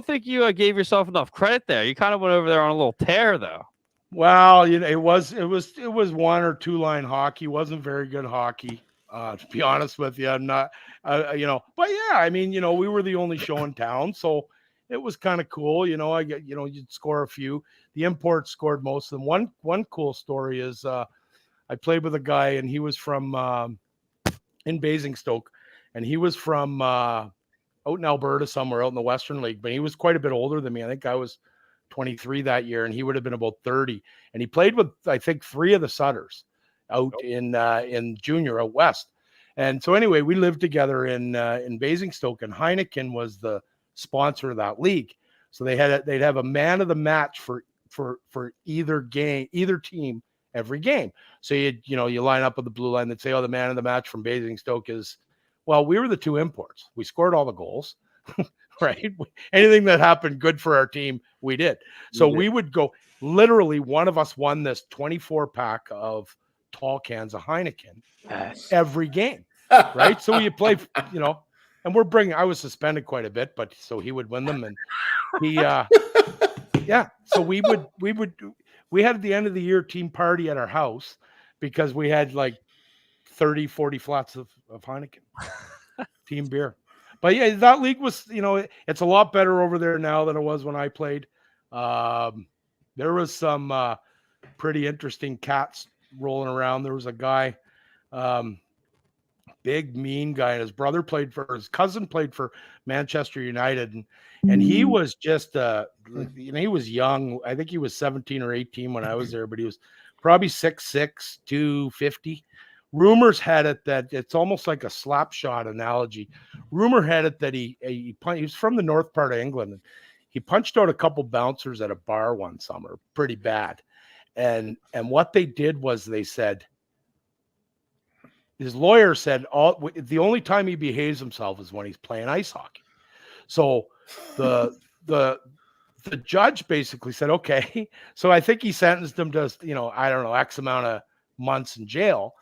think you gave yourself enough credit there. You kind of went over there on a little tear, though. Well, it was 1 or 2 line hockey. It wasn't very good hockey, to be honest with you. I'm not, but yeah, I mean, we were the only show in town, so it was kind of cool. You'd score a few. The imports scored most of them. One cool story is I played with a guy, and he was from in Basingstoke, and he was from out in Alberta somewhere out in the Western League, but he was quite a bit older than me. I think I was 23 that year, and he would have been about 30. And he played with, I think, 3 of the Sutters out in junior out west. And so anyway, we lived together in Basingstoke, and Heineken was the sponsor of that league. So they'd have a man of the match for either team every game. So you line up with the blue line. They'd say, the man of the match from Basingstoke is, well, we were the 2 imports. We scored all the goals. Right? Anything that happened good for our team, we did. So we would go, literally one of us won this 24-pack of tall cans of Heineken every game. Right? So you play, and I was suspended quite a bit, but so he would win them. And he, so we had at the end of the year team party at our house because we had like 30, 40 flats of Heineken team beer. But yeah, that league was, it's a lot better over there now than it was when I played. There was some pretty interesting cats rolling around. There was a guy, big mean guy, and his cousin played for Manchester United, and he was just he was young. I think he was 17 or 18 when I was there, but he was probably 6'6", 250. Rumors had it that it's almost like a slap shot analogy. Rumor had it that he was from the north part of England, and he punched out a couple bouncers at a bar one summer, pretty bad. And what they did was they said, his lawyer said, the only time he behaves himself is when he's playing ice hockey. So the judge basically said, okay. So I think he sentenced him to, I don't know, X amount of months in jail.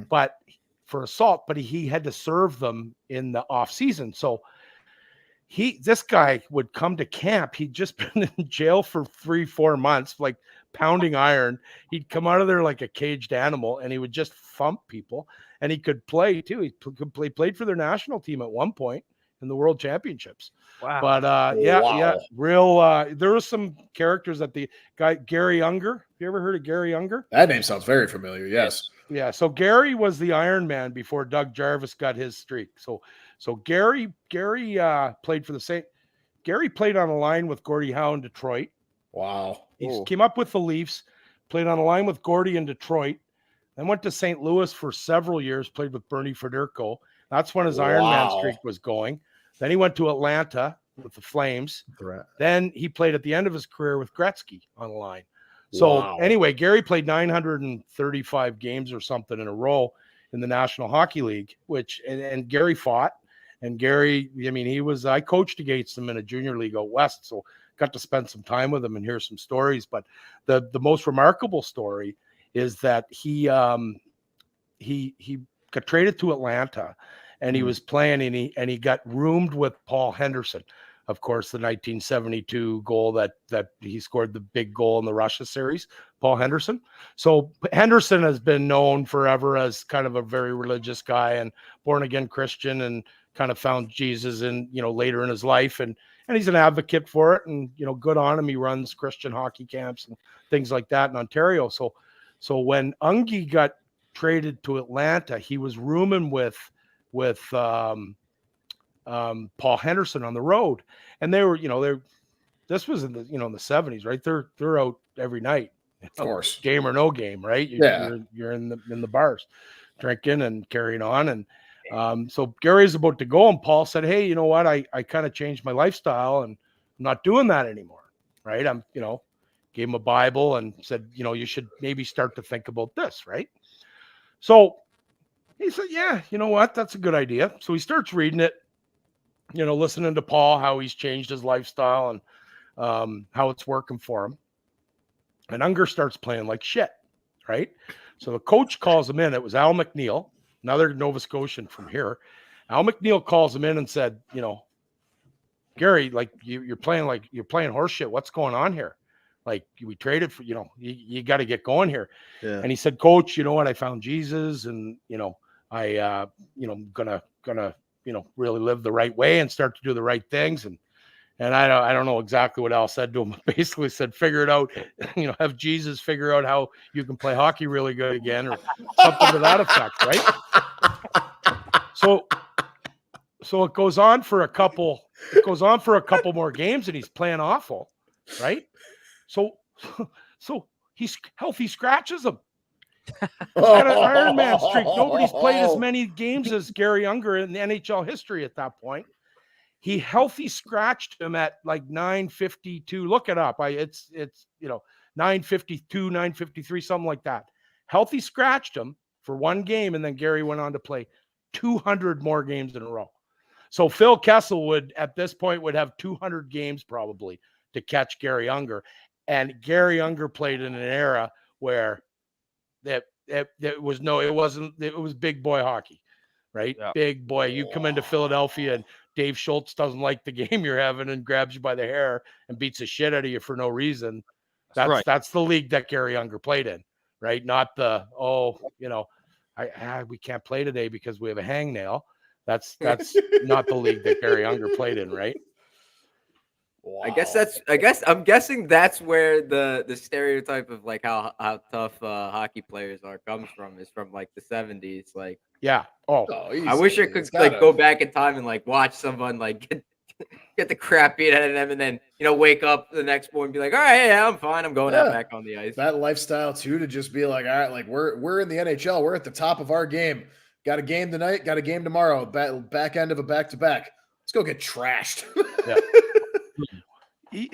But for assault, but he had to serve them in the off season. So this guy would come to camp. He'd just been in jail for 3-4 months, like pounding iron. He'd come out of there like a caged animal, and he would just thump people. And he could play too. He played for their national team at one point in the World Championships. Wow. But real. There were some characters that the guy Gary Unger. Have you ever heard of Gary Unger? That name sounds very familiar. Yes. Yeah. So Gary was the Iron Man before Doug Jarvis got his streak. So Gary played for the Saint. Gary played on a line with Gordie Howe in Detroit. Wow. He came up with the Leafs, played on a line with Gordie in Detroit, then went to St. Louis for several years, played with Bernie Federko. That's when his Iron Man streak was going. Then he went to Atlanta with the Flames. Correct. Then he played at the end of his career with Gretzky on the line. So anyway, Gary played 935 games or something in a row in the National Hockey League, and Gary fought. And Gary, I coached against him in a junior league out west, so got to spend some time with him and hear some stories. But the most remarkable story is that he got traded to Atlanta, and he was playing, and he got roomed with Paul Henderson. Of course, the 1972 goal that he scored, the big goal in the Russia series, Paul Henderson. So Henderson has been known forever as kind of a very religious guy and born again Christian, and kind of found Jesus in, later in his life. And he's an advocate for it, and, good on him. He runs Christian hockey camps and things like that in Ontario. So when Ungie got traded to Atlanta, he was rooming with Paul Henderson on the road, and they were, this was in the in the 70s, right? They're out every night, Of course, game or no game, right? You're in the bars, drinking and carrying on, and so Gary's about to go, and Paul said, "Hey, you know what? I kind of changed my lifestyle, and I'm not doing that anymore, right? I'm gave him a Bible and said, you should maybe start to think about this, right?" So he said, "Yeah, you know what? That's a good idea." So he starts reading it, listening to Paul, how he's changed his lifestyle and how it's working for him. And Unger starts playing like shit, right? So the coach calls him in. It was Al McNeil, another Nova Scotian from here. Al McNeil calls him in and said, "Gary, like you're playing horse shit. What's going on here? Like we traded for, you got to get going here." yeah. And he said, "Coach, you know what? I found Jesus, and I gonna really live the right way and start to do the right things." And I don't know exactly what Al said to him. Basically said, "Figure it out, have Jesus figure out how you can play hockey really good again," or something to that effect, right? So it goes on for a couple more games, and he's playing awful, right? So he's healthy scratches him. He's got an Iron Man streak. Nobody's played as many games as Gary Unger in the NHL history at that point. He healthy scratched him at like 952. Look it up. It's 952, 953, something like that. Healthy scratched him for one game, and then Gary went on to play 200 more games in a row. So Phil Kessel would have 200 games probably to catch Gary Unger. And Gary Unger played in an era where it was big boy hockey, right? Yeah. Big boy. You come into Philadelphia and Dave Schultz doesn't like the game you're having and grabs you by the hair and beats the shit out of you for no reason. That's the league that Gary Unger played in, right? Not the, we can't play today because we have a hangnail. That's not the league that Gary Unger played in, right? Wow. I'm guessing that's where the stereotype of like how tough hockey players comes from, is from like the 70s. Like, yeah. I wish I could go back in time and like watch someone like get the crap beat out of them, and then wake up the next morning and be like, "All right, yeah, I'm fine. I'm going out back on the ice." That lifestyle too, to just be like, "All right, like we're in the NHL. We're at the top of our game. Got a game tonight. Got a game tomorrow. Back end of a back-to-back. Let's go get trashed." Yeah.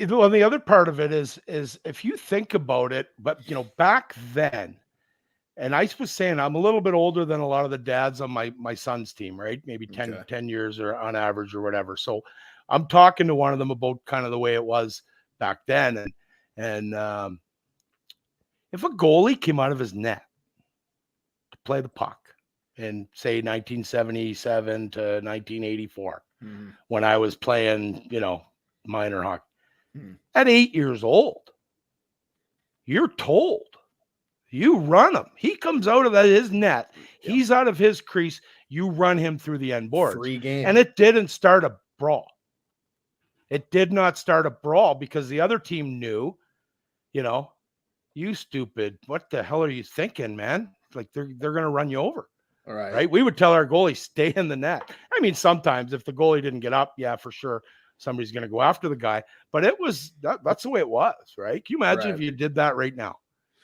Well, the other part of it is if you think about it, but back then, and I was saying I'm a little bit older than a lot of the dads on my son's team, right? Maybe 10 years or on average or whatever. So I'm talking to one of them about kind of the way it was back then. And if a goalie came out of his net to play the puck in, say, 1977 to 1984, when I was playing, minor hockey, at 8 years old, you're told, you run him. He comes out of his net. Yep. He's out of his crease. You run him through the end boards. 3 games. And it didn't start a brawl. It did not start a brawl because the other team knew, you stupid, what the hell are you thinking, man? Like they're going to run you over. All right. Right. We would tell our goalie, stay in the net. I mean, sometimes if the goalie didn't get up, yeah, for sure, somebody's going to go after the guy. But it was that's the way it was, right? Can you imagine if you did that right now?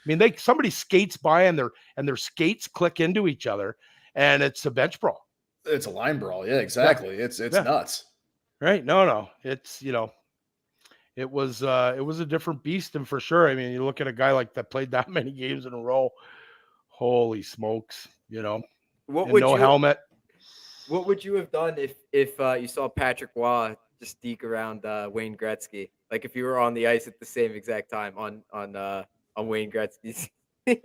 I mean, somebody skates by and their skates click into each other, and it's a bench brawl. It's a line brawl. Yeah, exactly. Yeah. It's nuts. Right? No. It's it was a different beast, and for sure. I mean, you look at a guy like that played that many games in a row. Holy smokes! Helmet. What would you have done if you saw Patrick Waugh just deke around Wayne Gretzky? Like if you were on the ice at the same exact time on Wayne Gretzky's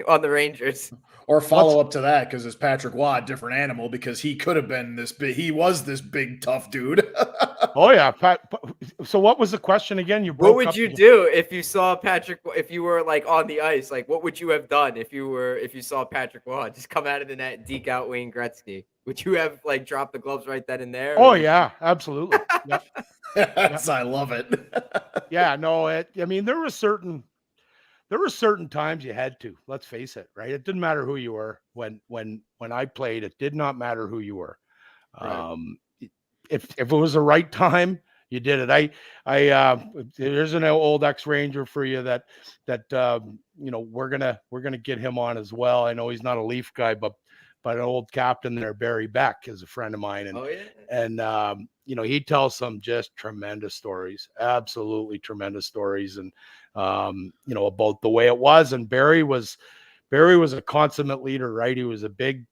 on the Rangers. Or follow up to that, because it's Patrick Waugh, a different animal, because he could have been this big. He was this big, tough dude. Oh yeah. So what was the question again? What would you do if you saw Patrick? If you were like on the ice, like what would you have done if you saw Patrick Waugh just come out of the net and deke out Wayne Gretzky? Would you have like dropped the gloves right then and there? Oh yeah, absolutely. Yeah. I love it. Yeah, no, I mean there there were certain times you had to. Let's face it, right? It didn't matter who you were when I played. It did not matter who you were. Right. If it was the right time, you did it. There's an old ex-Ranger for you that we're gonna get him on as well. I know he's not a Leaf guy, but an old captain there, Barry Beck, is a friend of mine, and he tells some just tremendous stories, absolutely tremendous stories, and about the way it was. And Barry was a consummate leader, right? He was a big,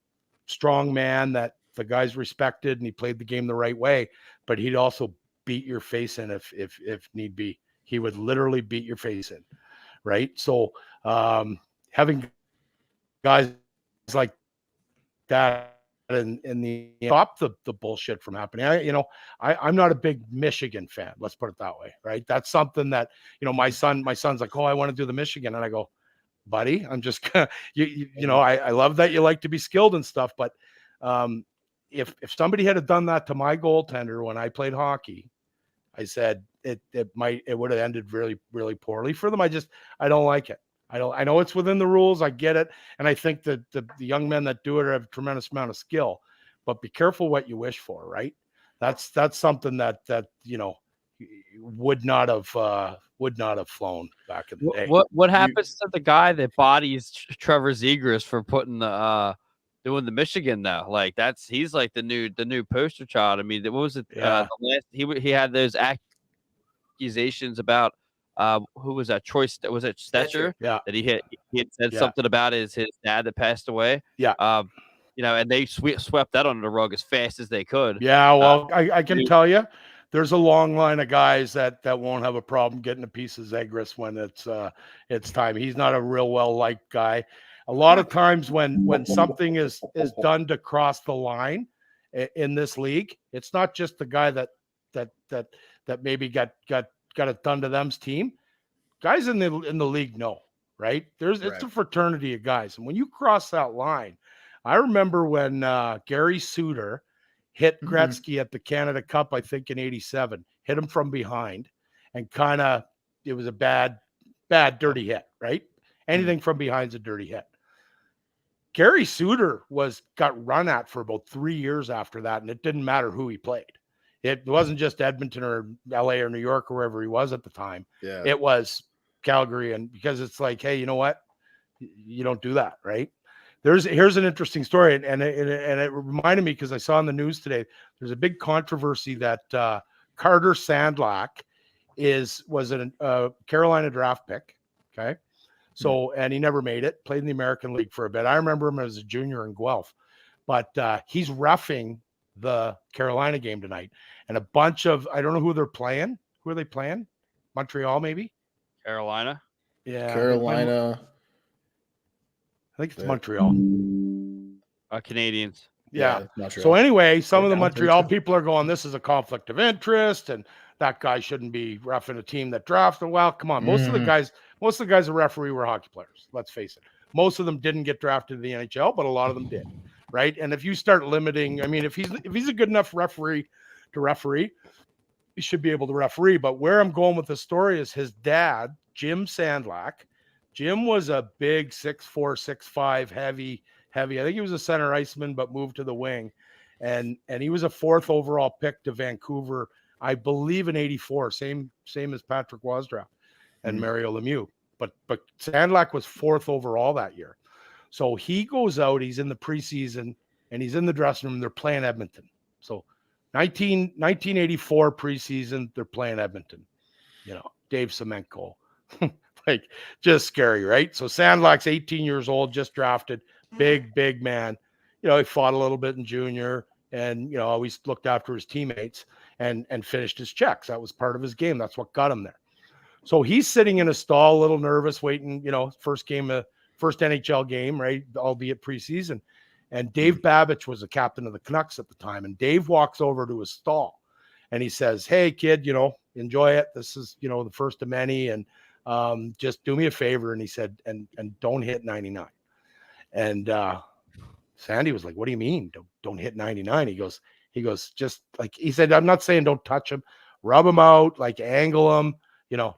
strong man that the guys respected, and he played the game the right way, but he'd also beat your face in if need be. He would literally beat your face in, right? So having guys like that and the stop the bullshit from happening. I'm not a big Michigan fan, let's put it that way, right? That's something that my son's like, oh, I want to do the Michigan, and I go, buddy, I'm just gonna I love that you like to be skilled and stuff, but if somebody had done that to my goaltender when I played hockey, I said it would have ended really, really poorly for them. I don't like it. I know it's within the rules. I get it. And I think that the young men that do it have a tremendous amount of skill, but be careful what you wish for, right? That's something that would not have flown back in the day. What happens to the guy that bodies Trevor Zegras for putting the doing the Michigan now? Like he's like the new poster child. I mean, what was it? Yeah. He had those accusations about who was that? Was it Stetcher? Yeah. That he had said something about his dad that passed away. Yeah. And they swept that under the rug as fast as they could. Yeah. Well, I can tell you, there's a long line of guys that won't have a problem getting a piece of Zegras when it's time. He's not a real well-liked guy. A lot of times when something is done to cross the line in this league, it's not just the guy that maybe got it done to them's team. Guys in the league know, right? It's a fraternity of guys, and when you cross that line, I remember when Gary Suter hit Gretzky at the Canada Cup, I think in '87, hit him from behind, and it was a bad dirty hit, right? Anything from behind's a dirty hit. Gary Suter got run at for about 3 years after that, and it didn't matter who he played. It wasn't just Edmonton or LA or New York or wherever he was at the time. Yeah. It was Calgary, and because it's like, hey, you know what? You don't do that, right? Here's an interesting story, and it reminded me because I saw in the news today. There's a big controversy that Carter Sandlak was a Carolina draft pick. Okay, so and he never made it. Played in the American League for a bit. I remember him as a junior in Guelph, but he's reffing the Carolina game tonight, and a bunch of I don't know who they're playing. Who are they playing? Montreal, maybe. Carolina. Yeah, Carolina. I think it's Montreal. Canadians. Yeah. Montreal. So anyway, some of the down Montreal 3-2. people are going, this is a conflict of interest, and that guy shouldn't be reffing a team that drafted. Well, come on. Most of the guys a referee were hockey players. Let's face it. Most of them didn't get drafted to the NHL, but a lot of them did. Right. And if you start limiting, I mean, if he's a good enough referee to referee, he should be able to referee. But where I'm going with the story is his dad, Jim Sandlak. Jim was a big 6'4", 6'5", heavy. I think he was a center iceman, but moved to the wing. And he was a 4th overall pick to Vancouver, I believe in '84, same as Patrick Wasdraff and Mario Lemieux. But Sandlak was 4th overall that year. So he goes out, he's in the preseason, and he's in the dressing room. They're playing Edmonton. So 1984 preseason, they're playing Edmonton. Dave Semenko. Like, just scary, right? So Sandlak's 18 years old, just drafted, big man. He fought a little bit in junior and, always looked after his teammates and finished his checks. That was part of his game. That's what got him there. So he's sitting in a stall, a little nervous, waiting, first NHL game, right? Albeit preseason. And Dave Babich was the captain of the Canucks at the time. And Dave walks over to his stall and he says, hey, kid, enjoy it. This is, the first of many. And just do me a favor. And he said, and don't hit 99. And Sandy was like, what do you mean? Don't hit 99. He goes, just like, he said, I'm not saying don't touch him, rub him out, like angle him,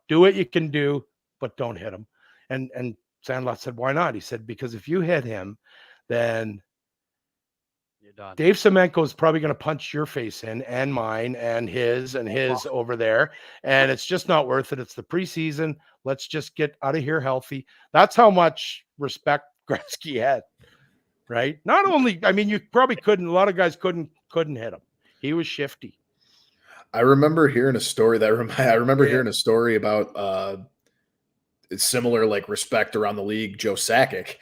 do what you can do, but don't hit him. And Sandlot said, why not? He said, because if you hit him, then You're done. Dave Semenko is probably going to punch your face in and mine and his over there. And it's just not worth it. It's the preseason. Let's just get out of here healthy. That's how much respect Gretzky had, right? Not only, I mean, you probably couldn't, a lot of guys couldn't hit him. He was shifty. I remember hearing a story hearing a story about similar like respect around the league. Joe Sakic,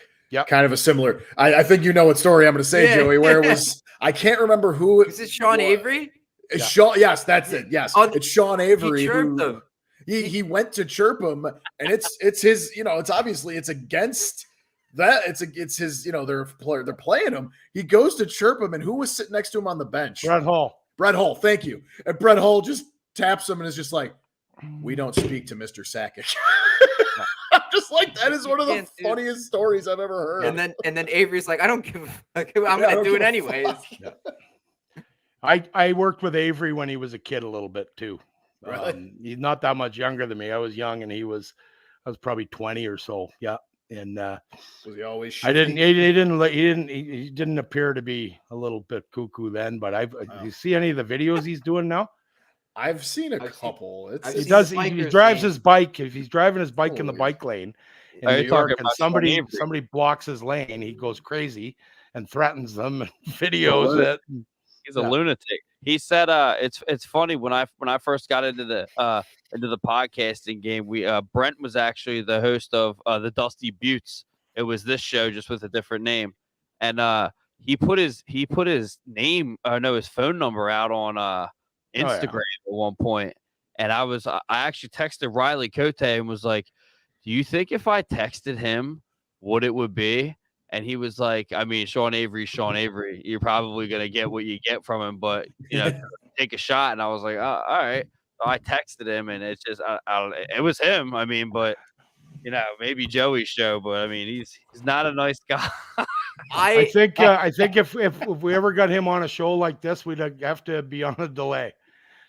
kind of a similar. I think you know what story I'm going to say, Joey. Where it was, I can't remember who. Is it Sean Avery? It's Sean. Yes, that's it. Yes, it's Sean Avery. He chirped him. He went to chirp him, and it's his. It's obviously it's against that. It's his. They're playing him. He goes to chirp him, and who was sitting next to him on the bench? Brett Hull. Thank you. And Brett Hull just taps him and is just like, "We don't speak to Mr. Sakic." I'm just like, that is one of the funniest stories I've ever heard. And then Avery's like, I don't give a fuck. I'm going to do it anyways. Yeah. I worked with Avery when he was a kid a little bit too. Really? He's not that much younger than me. I was young and I was probably 20 or so. Yeah. And was he always shifty? He didn't appear to be a little bit cuckoo then, but you see any of the videos he's doing now? I've seen a couple. He drives his bike. If he's driving his bike in the bike lane in New York and somebody blocks his lane, he goes crazy and threatens them and videos it. He's a lunatic. He said it's funny when I first got into the podcasting game, Brent was actually the host of the Dusty Buttes. It was this show just with a different name. And he put his his phone number out on Instagram at one point, and I actually texted Riley Cote and was like, do you think if I texted him what it would be? And he was like, I mean, Sean Avery, you're probably gonna get what you get from him, but take a shot. And I was like, oh, all right. So I texted him, and it's just it was him. I mean, but maybe Joey's show, but I mean, he's not a nice guy. I think if we ever got him on a show like this, we'd have to be on a delay,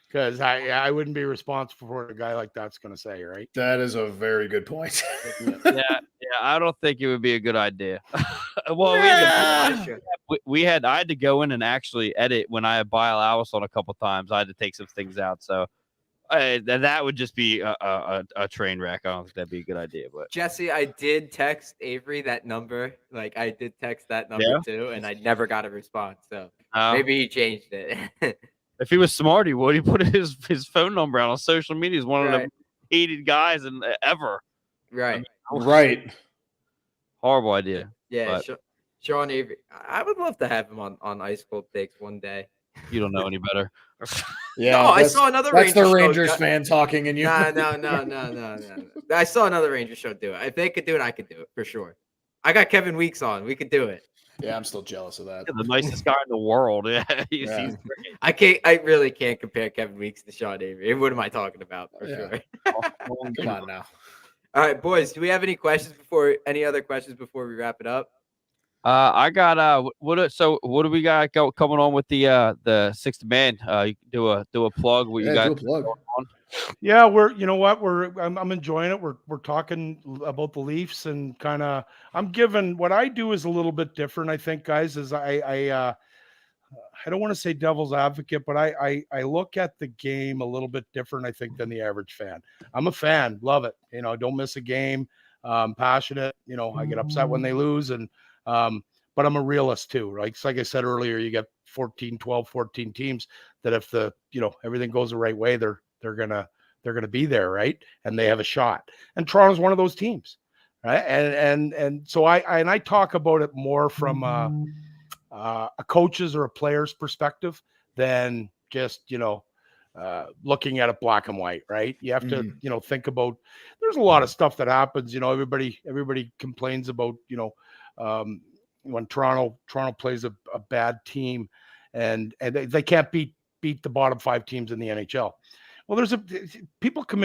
because I wouldn't be responsible for what a guy like that's going to say, right? That is a very good point. yeah, I don't think it would be a good idea. Well, I had to go in and actually edit when I had Bile Alice on a couple times. I had to take some things out, so that would just be a train wreck. I don't think that'd be a good idea. But Jesse, I did text Avery that number. Like, I did text that number too, and I never got a response. So maybe he changed it. If he was smart, he would. He put his phone number out on social media. He's one of the hated guys ever. Right. I mean, right. Horrible idea. Yeah. Sean Avery. I would love to have him on Ice Cold Takes one day. You don't know any better. Yeah. No, I saw another Rangers show. That's the Rangers fan talking in you. No. I saw another Rangers show do it. If they could do it, I could do it for sure. I got Kevin Weeks on. We could do it. Yeah, I'm still jealous of that. The nicest guy in the world. Yeah, he's great. I really can't compare Kevin Weeks to Sean Avery. What am I talking about? For sure. Come on now. All right, boys. Do we have any other questions before we wrap it up? I got what do we got coming on with the sixth man? You do a plug. What you got? Do a plug. Yeah, I'm enjoying it. We're talking about the Leafs and kind of I'm giving what I do is a little bit different. I think, guys, is I don't want to say devil's advocate, but I look at the game a little bit different, I think, than the average fan. I'm a fan, love it. Don't miss a game. Passionate. I get upset when they lose, and but I'm a realist too, right? It's like I said earlier, you get 14 teams that if everything goes the right way, they're gonna be there, right? And they have a shot. And Toronto's one of those teams, right? And so I talk about it more from a coach's or a player's perspective than just looking at it black and white, right? You have to think about. There's a lot of stuff that happens. Everybody complains about when Toronto plays a bad team and they can't beat the bottom 5 teams in the NHL. Well, people come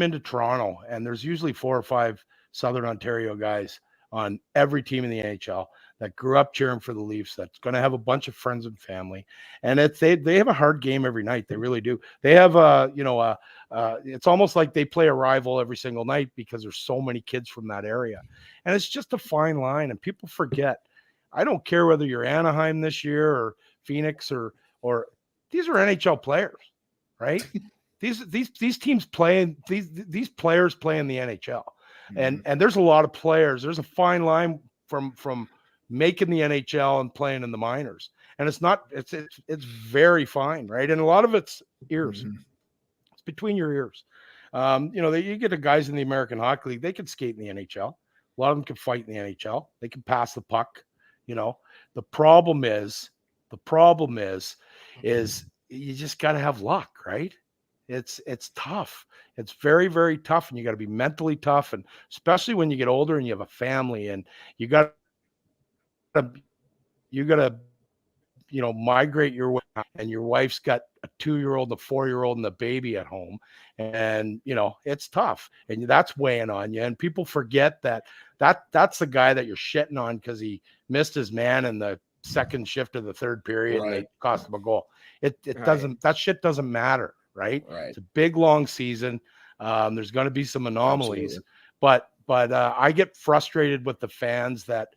into Toronto, and there's usually 4 or 5 Southern Ontario guys on every team in the NHL that grew up cheering for the Leafs, that's going to have a bunch of friends and family. And they have a hard game every night. They really do. They have it's almost like they play a rival every single night because there's so many kids from that area. And it's just a fine line. And people forget, I don't care whether you're Anaheim this year or Phoenix or these are NHL players, right? These teams play, these players play in the NHL. And there's a lot of players. There's a fine line from making the NHL and playing in the minors. And it's very fine, right? And a lot of it's ears. It's between your ears. You get the guys in the American Hockey League, they can skate in the NHL. A lot of them can fight in the NHL. They can pass the puck. The problem is you just got to have luck, right? It's tough. It's very, very tough. And you got to be mentally tough. And especially when you get older and you have a family and you got to, migrate your way, and your wife's got a 2-year-old, a 4-year-old, and a baby at home. And, it's tough. And that's weighing on you. And people forget that's the guy that you're shitting on because he missed his man in the second shift of the third period and they cost him a goal. It doesn't, that shit doesn't matter. Right. It's a big, long season. There's going to be some anomalies, but I get frustrated with the fans that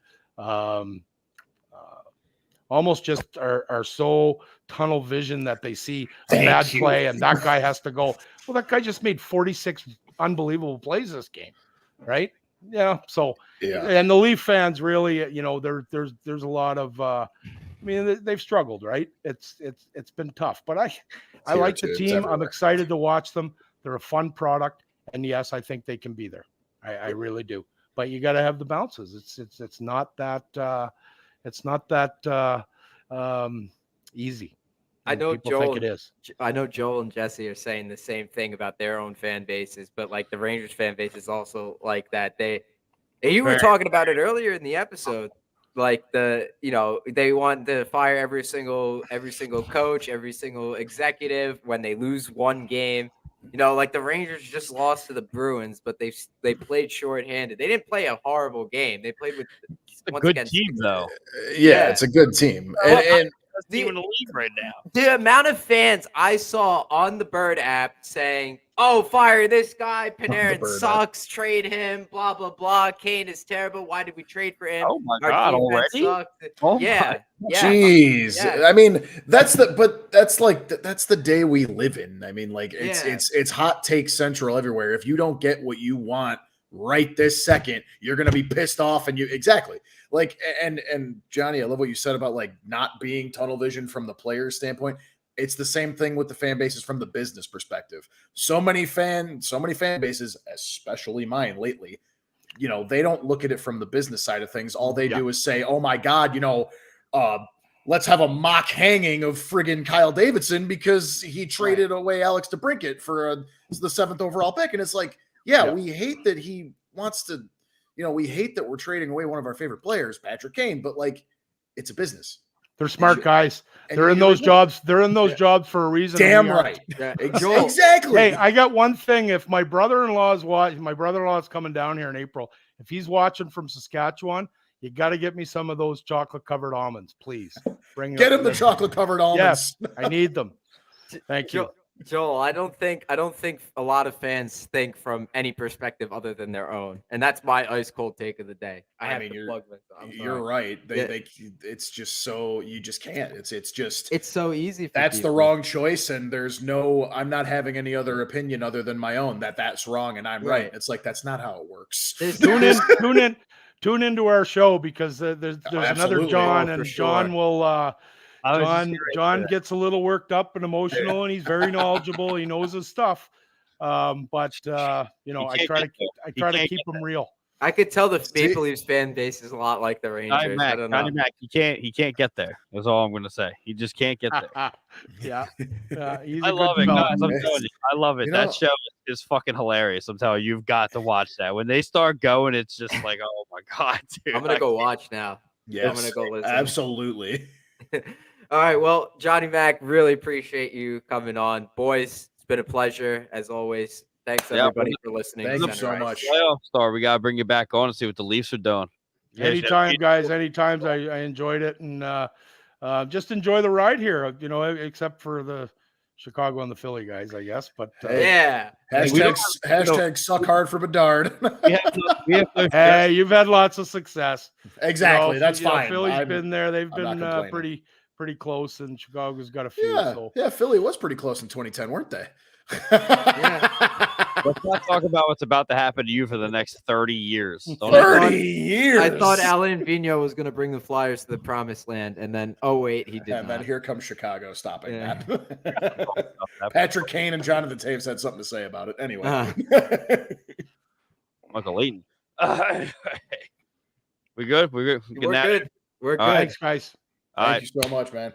almost just are so tunnel vision that they see a bad play and that guy has to go. Well, that guy just made 46 unbelievable plays this game. Right. Yeah. So, and the Leaf fans really, there's a lot of, they've struggled, right? It's been tough, but I like the team. I'm excited to watch them. They're a fun product, and yes, I think they can be there. I really do. But you got to have the bounces. It's not that easy. I know people Joel think it is. I know Joel and Jesse are saying the same thing about their own fan bases, but like the Rangers fan base is also like that. You were talking about it earlier in the episode. Like they want to fire every single coach, every single executive when they lose one game. Like the Rangers just lost to the Bruins, but they played shorthanded. They didn't play a horrible game. They played with a good team, though. Yeah, it's a good team. And best team in the league right now. The amount of fans I saw on the Bird app saying, "Oh, fire this guy! Panarin sucks. Trade him. Blah blah blah. Kane is terrible. Why did we trade for him? Oh my God! Already? Oh yeah. Jeez. Yeah. I mean, that's the day we live in. I mean, like it's hot take central everywhere. If you don't get what you want right this second, you're gonna be pissed off, and like, and Johnny, I love what you said about like not being tunnel vision from the player's standpoint. It's the same thing with the fan bases from the business perspective. So many fan bases, especially mine lately, they don't look at it from the business side of things. All they do is say, "Oh my God, let's have a mock hanging of friggin' Kyle Davidson because he traded away Alex DeBrincat for the 7th overall pick." And it's like, we hate that he wants to, we hate that we're trading away one of our favorite players, Patrick Kane, but like, it's a business. They're smart guys. They're in those jobs. They're in those jobs for a reason. Damn right. Exactly. Hey, I got one thing. If my brother-in-law is coming down here in April. If he's watching from Saskatchewan, you got to get me some of those chocolate-covered almonds, please. Get him the chocolate-covered almonds. Yes, I need them. Thank you. Joel, I don't think a lot of fans think from any perspective other than their own, and that's my ice cold take of the day. You're right. It's just so you just can't. It's so easy. That's the wrong choice, and I'm not having any other opinion other than my own that's wrong and I'm right. It's like that's not how it works. Tune into our show because there's another John, and John will. John gets a little worked up and emotional, and he's very knowledgeable. He knows his stuff, but I try to keep him real. I could tell the Maple Leafs fan base is a lot like the Rangers. Jonny Mac, he can't get there. That's all I'm going to say. He just can't get there. I love it, guys. I'm telling you, I love it. That show is fucking hilarious. I'm telling you, you've got to watch that. When they start going, it's just like, oh my God, dude. I'm gonna go watch now. Yes, I'm gonna go listen. Absolutely. All right. Well, Jonny Mac, really appreciate you coming on. Boys, it's been a pleasure as always. Thanks everybody for listening. Thank you so much. Playoff star, we gotta bring you back on and see what the Leafs are doing. Anytime, guys. Anytime. I enjoyed it, and just enjoy the ride here. Except for the Chicago and the Philly guys, I guess. But Yeah. Hashtag suck hard for Bedard. Hey, you've had lots of success. Exactly. That's fine. Philly's been there. They've I'm not been pretty close, and Chicago's got a few. Yeah, Philly was pretty close in 2010, weren't they? Let's not talk about what's about to happen to you for the next 30 years. 30 years. I thought Alain Vigneault was going to bring the Flyers to the promised land, and then wait, he did not. And then here comes Chicago stopping that. Patrick Kane and Jonathan Taves had something to say about it. Anyway, Michael Leighton. We good? We're good. We're good. Thanks, guys. Thank you so much, man.